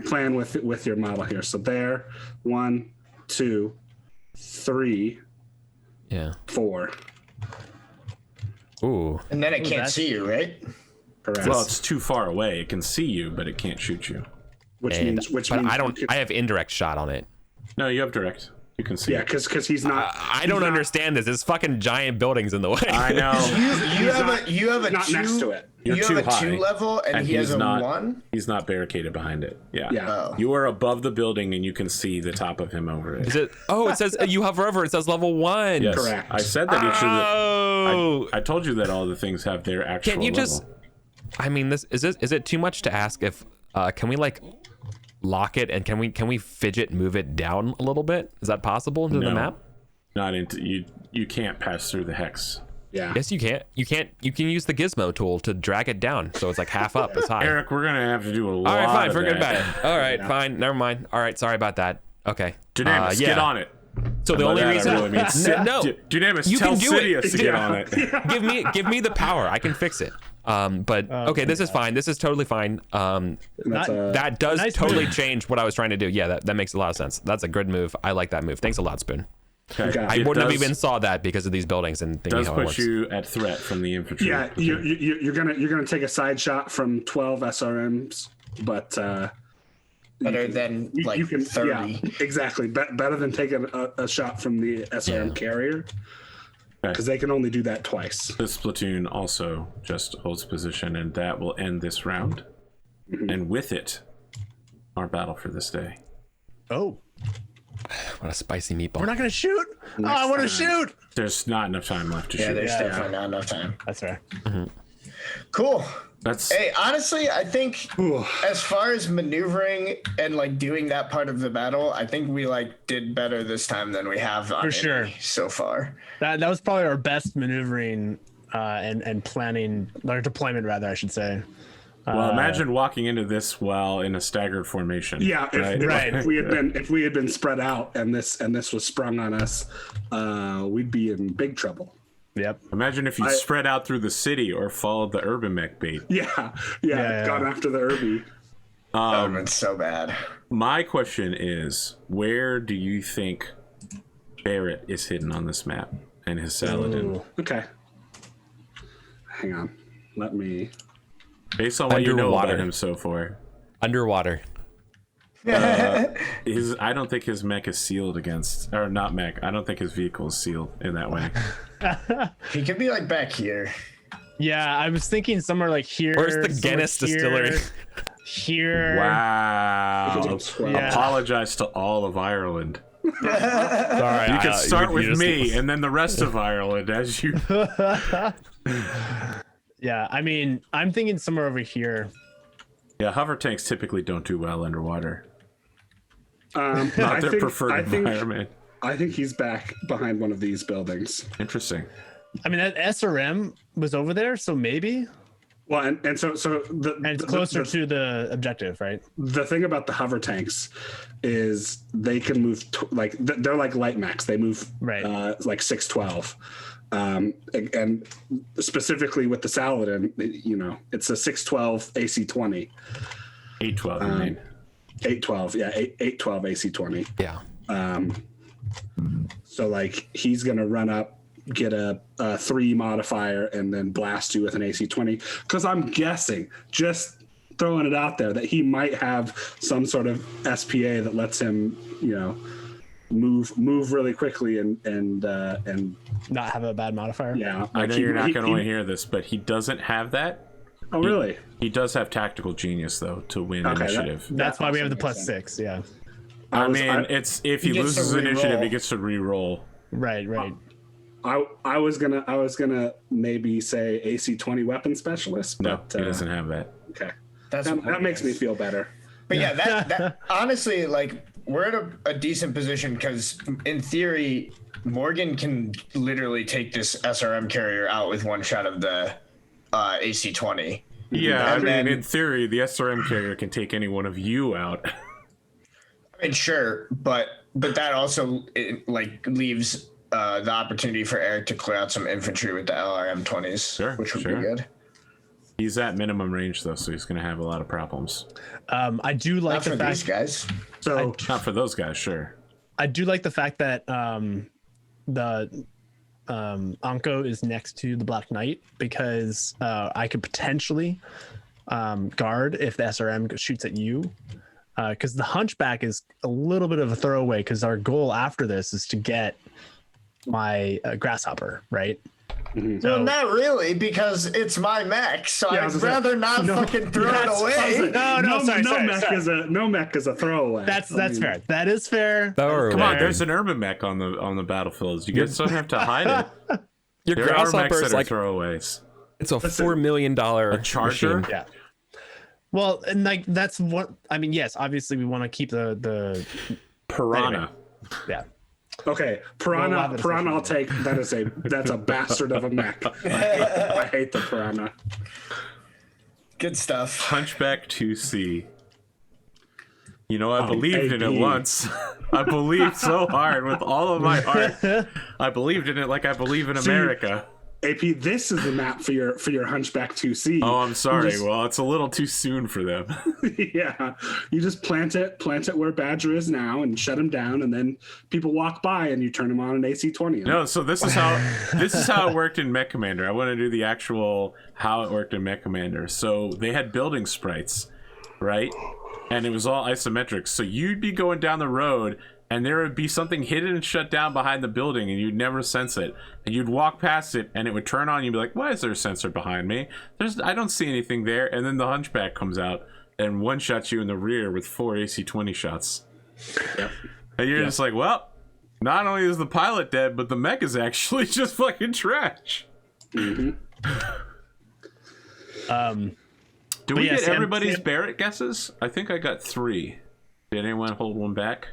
plan with your model here. So there, 1, 2, 3, 4. Ooh. And then it can't see you, right? Correct. Well, it's too far away. It can see you, but it can't shoot you. Which means I have indirect shot on it. No, you have direct. You can see. Yeah, because he's not. I don't understand this. There's fucking giant buildings in the way. I know. you have a not two, next to it. You're you too have a high, 2 level, and he has a 1. He's not barricaded behind it. Yeah. Yeah. You are above the building, and you can see the top of him over it. Is it? Oh, it says you hover over. It says level 1. Yes. Correct. I said that each of Oh. the. I told you that all the things have their actual. Can you just? level. I mean, is it too much to ask if can we like lock it and can we fidget move it down a little bit? Is that possible into the No. map? Not into you. You can't pass through the hex. Yeah. Yes, you can't. You can use the gizmo tool to drag it down, so it's like half up as high. Eric, we're gonna have to do a lot. All right, fine. of Forget that. about it. All right, fine. Never mind. All right, sorry about that. Okay. Dunamis, get on it. So the By only that, reason I really mean no, Dunamis, you tell can do it. Sidious to get on it. give me the power. I can fix it. But okay, this is fine. This is totally fine. That does nice totally move. change what I was trying to do. Yeah, that makes a lot of sense. That's a good move. I like that move. Thanks a lot, Spoon. Okay. I wouldn't have even saw that because of these buildings and thinking Does how it put works. you at threat from the infantry. Yeah, you're gonna take a side shot from 12 SRMs, but Better than like you can 30. Yeah, exactly. Better than taking a shot from the SRM carrier, because they can only do that twice. This platoon also just holds position, and that will end this round. And with it, our battle for this day. Oh, What a spicy meatball. we're not gonna shoot. Oh, I want to shoot. There's not enough time left to shoot. There's definitely not enough time. That's fair. Cool. That's Hey, honestly, I think as far as maneuvering and like doing that part of the battle, I think we like did better this time than we have on For sure. any so far. That was probably our best maneuvering and planning, or deployment rather, I should say. well. Imagine walking into this while in a staggered formation. Yeah, right? if we had been spread out and this was sprung on us, we'd be in big trouble. Yep. Imagine if you spread out through the city or followed the urban mech bait. Yeah, Yeah. gone after the Irby. That would have been so bad. My question is, where do you think Barrett is hidden on this map and his Saladin? Ooh. Okay, hang on. Let me. Based on what you know Underwater. about him so far, Underwater. I don't think his mech is sealed against, or not mech. I don't think his vehicle is sealed in that way. He could be like back here. Yeah, I was thinking somewhere like here. Where's the somewhere Guinness distillery? Here. Wow. Yeah. Apologize to all of Ireland. Sorry, You can start with just- me and then the rest of Ireland as you. Yeah, I mean, I'm thinking somewhere over here. Yeah, hover tanks typically don't do well underwater. I Not their think- preferred I think- environment. I think he's back behind one of these buildings. Interesting. I mean, that SRM was over there, so maybe. Well, and so the And it's closer to the objective, right? the thing about the hover tanks is they can move they're like light mechs. They move Right. like 612. And specifically with the Saladin, it's a 612 AC20. 812, I mean. 812, yeah, 812 AC20. Yeah. So like he's gonna run up get a 3 modifier and then blast you with an AC 20. Because I'm guessing, just throwing it out there, that he might have some sort of SPA that lets him, move really quickly and Not have a bad modifier. yeah. I know you're not going to want to hear this, but he doesn't have that. Oh, really? He does have tactical genius though to win initiative. That's why we have the also makes +6. Yeah. It's if he gets loses to initiative, re-roll. he gets to re-roll. Right. I was gonna maybe say AC 20 weapon specialist, No, but he doesn't have that. okay. That's That makes me feel better. But yeah, that honestly, like, we're at a decent position because in theory, Morgan can literally take this SRM carrier out with one shot of the AC 20. Yeah, And then- in theory, the SRM carrier can take any one of you out. I mean, sure, but that also leaves the opportunity for Eric to clear out some infantry with the LRM 20s, Sure, which would sure. be good. He's at minimum range though, so he's going to have a lot of problems. I do like Not for the these fact. guys. So Not for those guys, sure. I do like the fact that the Anko is next to the Black Knight because I could potentially guard if the SRM shoots at you. Because the Hunchback is a little bit of a throwaway because our goal after this is to get my Grasshopper, right? Well, not really, because it's my mech, so Yeah, I I'd was gonna say, rather not no, fucking throw it that's- away. No, mech is a throwaway. That's I mean, fair. That is fair. Come on, there's an urban mech on the battlefields. You guys don't have to hide it. Your There are mechs grasshopper that is are like throwaways. it's a $4 million Charger? machine. Yeah. Well, and like that's what I mean. Yes, obviously we want to keep the Piranha. yeah. Okay, We'll have Piranha. a discussion Piranha. I'll later. take. That's a bastard of a mech. I hate the Piranha. Good stuff. Hunchback 2C. You know, I believed in it AP. once. I believed so hard with all of my heart. I believed in it like I believe in America. AP, this is the map for your Hunchback 2C. Oh, I'm sorry. Just- Well, it's a little too soon for them. Yeah, you just plant it where Badger is now, and shut him down, and then people walk by, and you turn him on an AC 20. No, so this is how it worked in Mech Commander. I want to do the actual how it worked in Mech Commander. So they had building sprites, right? And it was all isometric. So you'd be going down the road, and there would be something hidden and shut down behind the building, and you'd never sense it. And you'd walk past it, and it would turn on. And you'd be like, "Why is there a sensor behind me? I don't see anything there." And then the Hunchback comes out and one shots you in the rear with 4 AC 20 shots. Yep. And you're just like, well, not only is the pilot dead, but the mech is actually just fucking trash. Mm-hmm. Do we yeah, get Sam- everybody's Sam- Barrett guesses? I think I got 3. Did anyone hold one back?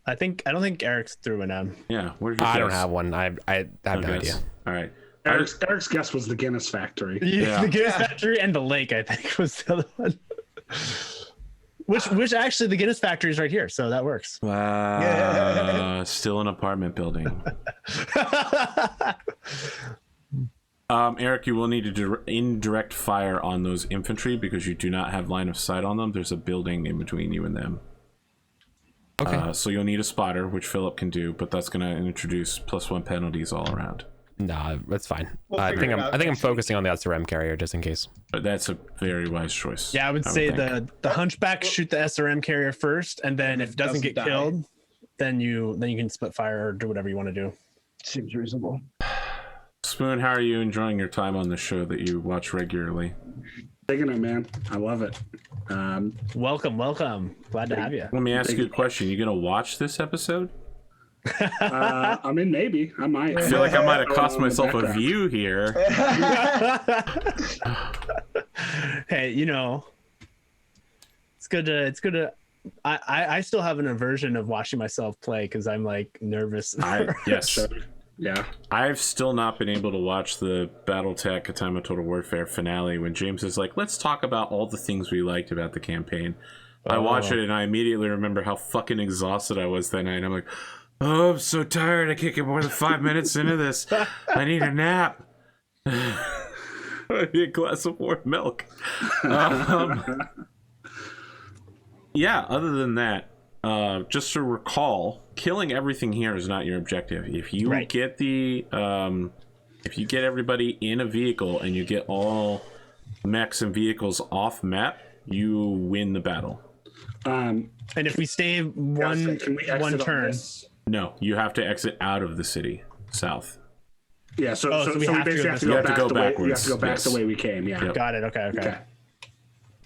I don't think Eric's through an M. Yeah, where's your I don't guess? have one. I have no Okay. idea. All right. Eric's guess was the Guinness Factory. Yeah. The Guinness Factory and the lake, I think, was the other one. Which actually the Guinness Factory is right here, so that works. Wow. Still an apartment building. Eric, you will need to indirect fire on those infantry because you do not have line of sight on them. There's a building in between you and them. Okay. So you'll need a spotter, which Philip can do, but that's going to introduce +1 penalties all around. Nah, that's fine. We'll I figure think it I'm out I think I'm next week. focusing on the SRM carrier just in case. But that's a very wise choice. Yeah, I would say think. the Hunchback shoot the SRM carrier first, and then if it doesn't get die. killed, then you can split fire or do whatever you want to do. Seems reasonable. Spoon, how are you enjoying your time on the show that you watch regularly? Digging it, man. I love it. Welcome. Glad to have you. Let me ask you a question. You gonna watch this episode? I mean, maybe I might. I feel like I might have cost myself a view here. Hey, it's good to. I still have an aversion of watching myself play because I'm like nervous. Yes. Yeah. I've still not been able to watch the Battletech A Time of Total Warfare finale when James is like, let's talk about all the things we liked about the campaign. I watch it and I immediately remember how fucking exhausted I was that night. I'm like, oh, I'm so tired. I can't get more than 5 minutes into this. I need a nap. I need a glass of warm milk. Yeah, other than that, just to recall, killing everything here is not your objective. If you get the if you get everybody in a vehicle and you get all mechs and vehicles off map, you win the battle. And if we stay one turn, no, you have to exit out of the city south. Yeah, so we basically have to go backwards. We have to go back yes. the way we came. Yeah, Got it. Okay.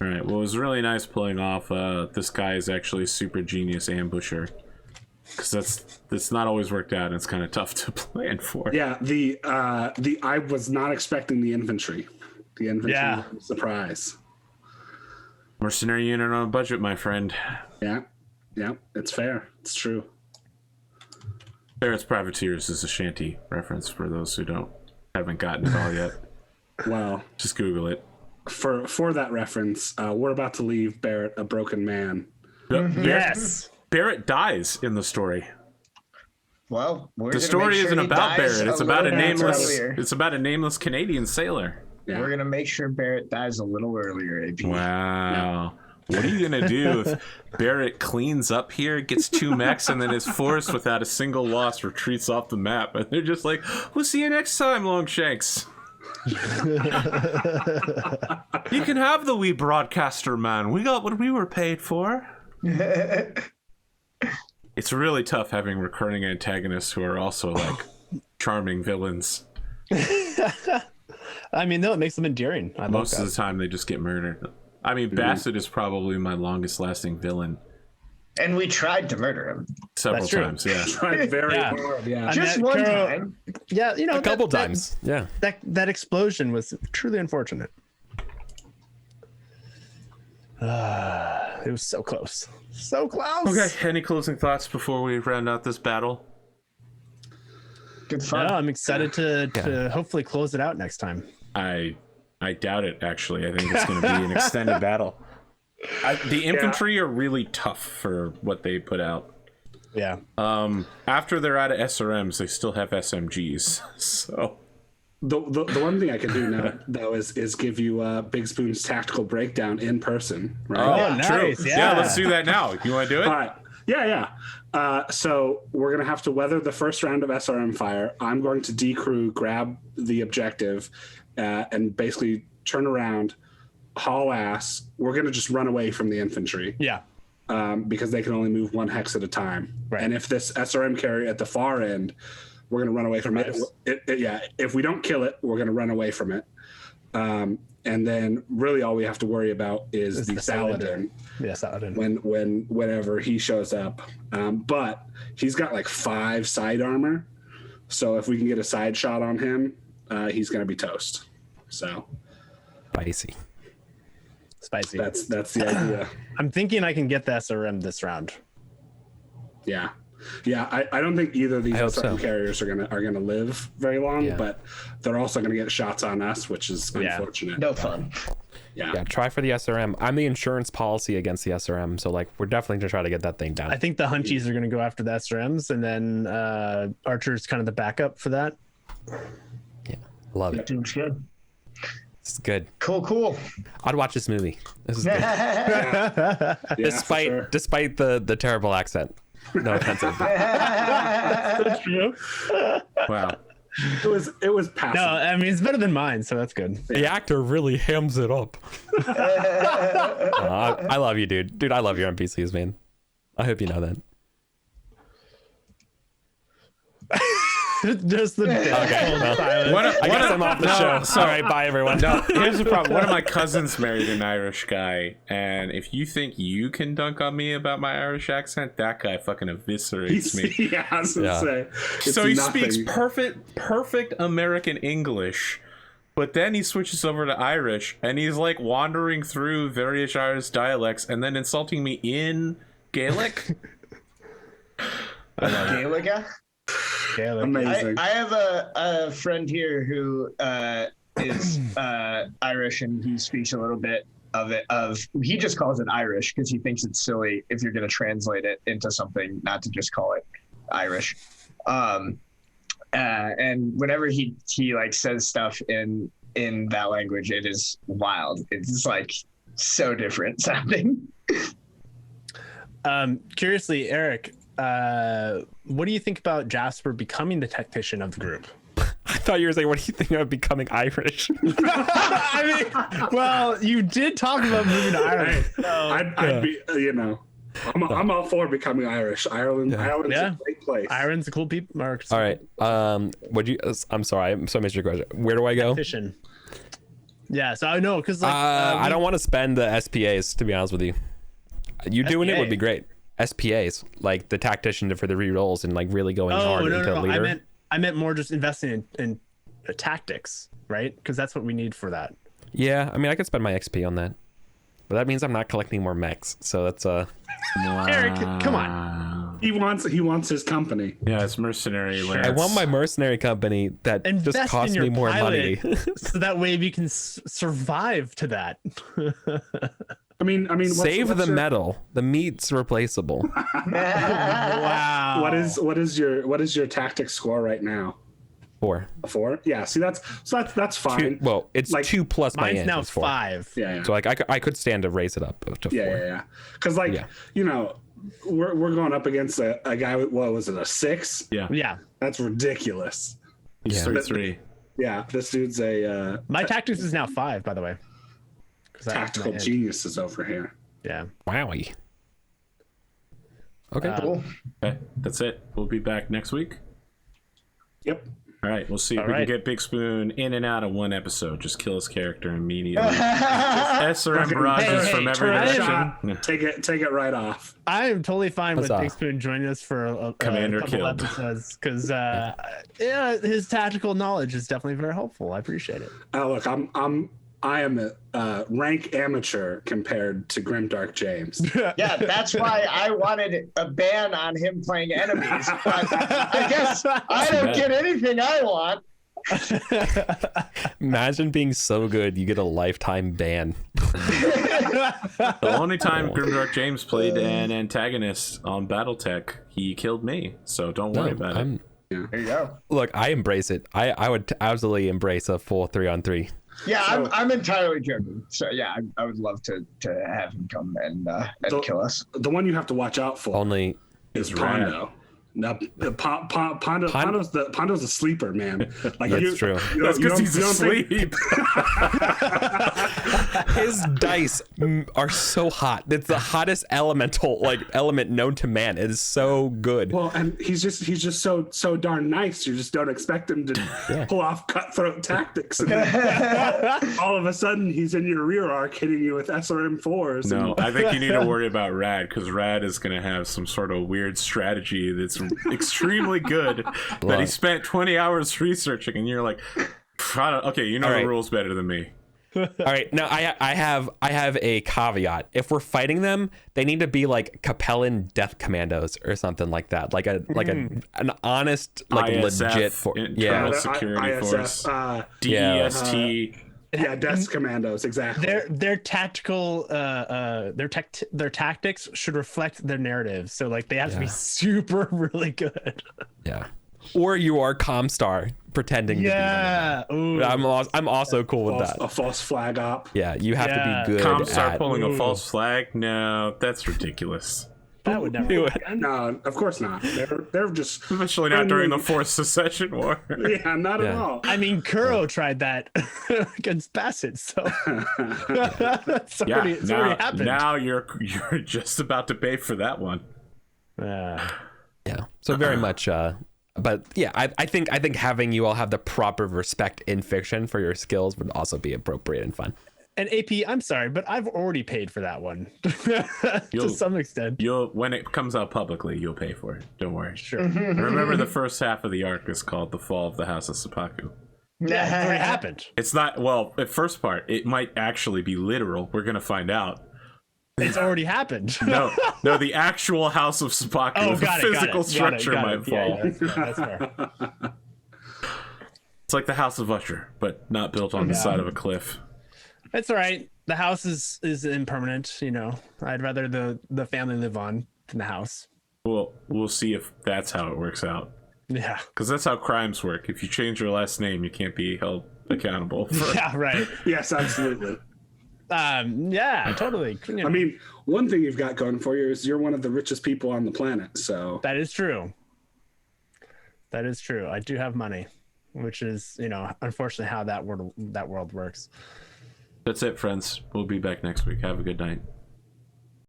All right. Well, it was really nice pulling off. This guy is actually a super genius ambusher, because that's not always worked out, and it's kind of tough to plan for. Yeah, I was not expecting the infantry. The infantry was a surprise. Mercenary unit on a budget, my friend. Yeah, it's fair. It's true. Barrett's Privateers is a shanty reference for those who haven't gotten it all yet. Well, just Google it. For that reference, we're about to leave Barrett a broken man. Yes. Barrett dies in the story. Well, the story isn't about Barrett. It's about a nameless. It's about a nameless Canadian sailor. Yeah. We're gonna make sure Barrett dies a little earlier. AP. Wow. What are you gonna do if Barrett cleans up here, gets 2 mechs, and then is forced without a single loss retreats off the map? And they're just like, "We'll see you next time, Longshanks." You can have the wee broadcaster, man. We got what we were paid for. It's really tough having recurring antagonists who are also like charming villains. I mean, no, it makes them endearing. Most of the time, they just get murdered. I mean, Bassett is probably my longest lasting villain. And we tried to murder him several times, yeah. Tried very hard, yeah. Just one time. Yeah, you know, a couple times. Yeah. That explosion was truly unfortunate. It was so close. So close. Okay, any closing thoughts before we round out this battle? Good fun. No, I'm excited to hopefully close it out next time. I doubt it, actually. I think it's going to be an extended battle. The infantry are really tough for what they put out. Yeah. After they're out of SRMs, they still have SMGs. So the one thing I can do now though is give you Big Spoon's tactical breakdown in person. Right? Oh, nice. True. Yeah. Let's do that now. You want to do it? All right. Yeah. So we're gonna have to weather the first round of SRM fire. I'm going to decrew, grab the objective, and basically turn around, haul ass. We're gonna just run away from the infantry. Yeah. Because they can only move 1 hex at a time. Right. And if this SRM carrier at the far end, we're gonna run away from it. If we don't kill it, we're gonna run away from it. And then really all we have to worry about is the Saladin. Yeah, Saladin. Whenever he shows up. But he's got like 5 side armor. So if we can get a side shot on him, he's gonna be toast. So Spicy. That's the idea. I'm thinking I can get the SRM this round. Yeah. I don't think either of these SRM carriers are gonna live very long, but they're also gonna get shots on us, which is unfortunate. No fun. Yeah, try for the SRM. I'm the insurance policy against the SRM, so like we're definitely gonna try to get that thing down. I think the Hunchies are gonna go after the SRMs, and then Archer's kind of the backup for that. Yeah, love it. Seems good. It's good. Cool. I'd watch this movie. This is good. Despite the terrible accent. No offensive. That's true. Wow. It was passive. No, I mean it's better than mine, so that's good. The actor really hams it up. I love you, dude. Dude, I love your NPCs, man. I hope you know that. Just the Okay. Well, I guess I'm off the show. So, all right, bye everyone. No, here's the problem. One of my cousins married an Irish guy, and if you think you can dunk on me about my Irish accent, that guy fucking eviscerates me. Yeah, I was gonna say. So he speaks perfect American English, but then he switches over to Irish, and he's like wandering through various Irish dialects, and then insulting me in Gaelic. Gaelic? Amazing. I have a friend here who is Irish, and he speaks a little bit of it. He just calls it Irish because he thinks it's silly if you're going to translate it into something, not to just call it Irish. And whenever he like says stuff in that language, it is wild. It's like so different sounding. Curiously, Eric, what do you think about Jasper becoming the tactician of the group? I thought you were saying, what do you think about becoming Irish? I mean, well, you did talk about moving to Ireland. So. I'd be, I'm all for becoming Irish. Ireland's a great place. Ireland's a cool people. All right. I'm sorry. I'm so missed your question. Where do I go? Tactician. Yeah. So I know because I don't want to spend the SPAs, to be honest with you. You doing it would be great. SPAs, like the tactician for the re-rolls and like really going hard into the leader. I meant more just investing in tactics, right? Because that's what we need for that. Yeah, I mean, I could spend my XP on that, but that means I'm not collecting more mechs. So that's Eric, come on. He wants his company. Yeah, it's mercenary. Sure. I want my mercenary company that Invest just costs me more money. So that way we can survive to that. I mean, save the metal. The meat's replaceable. Wow. What is your tactics score right now? 4. 4? Yeah. See, that's fine. 2, it's like 2 plus my mine's now 4. 5. Yeah. So like I could stand to raise it up to 4. Yeah. Because we're going up against a guy with, what was it, a 6? Yeah. That's ridiculous. He's 3-3. Yeah. This dude's a. My tactics is now 5, by the way. Tactical geniuses over here. Yeah. Wowie. Okay. Cool. Okay, that's it. We'll be back next week. Yep. All right, we'll see if we can get Big Spoon in and out of one episode. Just kill his character immediately. SRM barrages from every direction. Take it right off. I am totally fine with Big Spoon joining us for a couple episodes because his tactical knowledge is definitely very helpful. I appreciate it. Look, I am a rank amateur compared to Grimdark James. Yeah, that's why I wanted a ban on him playing enemies. But I guess I don't get anything I want. Imagine being so good you get a lifetime ban. The only time Grimdark James played an antagonist on Battletech, he killed me. So don't worry about it. There you go. Look, I embrace it. I would absolutely embrace a full 3-on-3. Yeah, I'm entirely joking. So yeah, I would love to have him come and kill us. The one you have to watch out for is Pondo. Now, Pondo's the sleeper, man. Like that's true. That's because he's asleep. His dice are so hot. It's the hottest element known to man. It is so good. Well, and he's just so darn nice. You just don't expect him to pull off cutthroat tactics. And then all of a sudden, he's in your rear arc hitting you with SRM4s. No, I think you need to worry about Rad because Rad is going to have some sort of weird strategy that's extremely good that he spent 20 hours researching, and you're like, okay, you know the rules better than me. All right, now I have a caveat. If we're fighting them, they need to be like Capellan Death Commandos or something like that, like an honest, like ISF, legit internal security ISF, force, DEST. Yeah, Death Commandos, exactly. Their tactical their tactics should reflect their narrative. So like they have to be super really good. Yeah. Or you are Comstar pretending to be them. I'm also cool with that. A false flag op. Yeah, you have to be good Comstar pulling a false flag? No, that's ridiculous. That would never happen. No, of course not. They're just especially not during the Fourth Secession War. Yeah, not at all. I mean, Kuro tried that against Bassett, so it's already happened. Now you're just about to pay for that one. Yeah. So very much. But yeah, I think having you all have the proper respect in fiction for your skills would also be appropriate and fun. And AP, I'm sorry, but I've already paid for that one to some extent. When it comes out publicly, you'll pay for it. Don't worry. Sure. Remember, the first half of the arc is called "The Fall of the House of Seppaku." Yeah, it's already happened. It's not at first part. It might actually be literal. We're gonna find out. It's already happened. No, the actual House of Seppaku, the physical structure might fall. Yeah, that's fair. It's like the House of Usher, but not built on the side of a cliff. It's all right. The house is impermanent. You know, I'd rather the family live on than the house. Well, we'll see if that's how it works out. Yeah, because that's how crimes work. If you change your last name, you can't be held accountable for Yeah, right. Yes, absolutely. Yeah, totally. You know, I mean, one thing you've got going for you is you're one of the richest people on the planet. So that is true. That is true. I do have money, which is, you know, unfortunately how that world works. That's it, friends. We'll be back next week. Have a good night.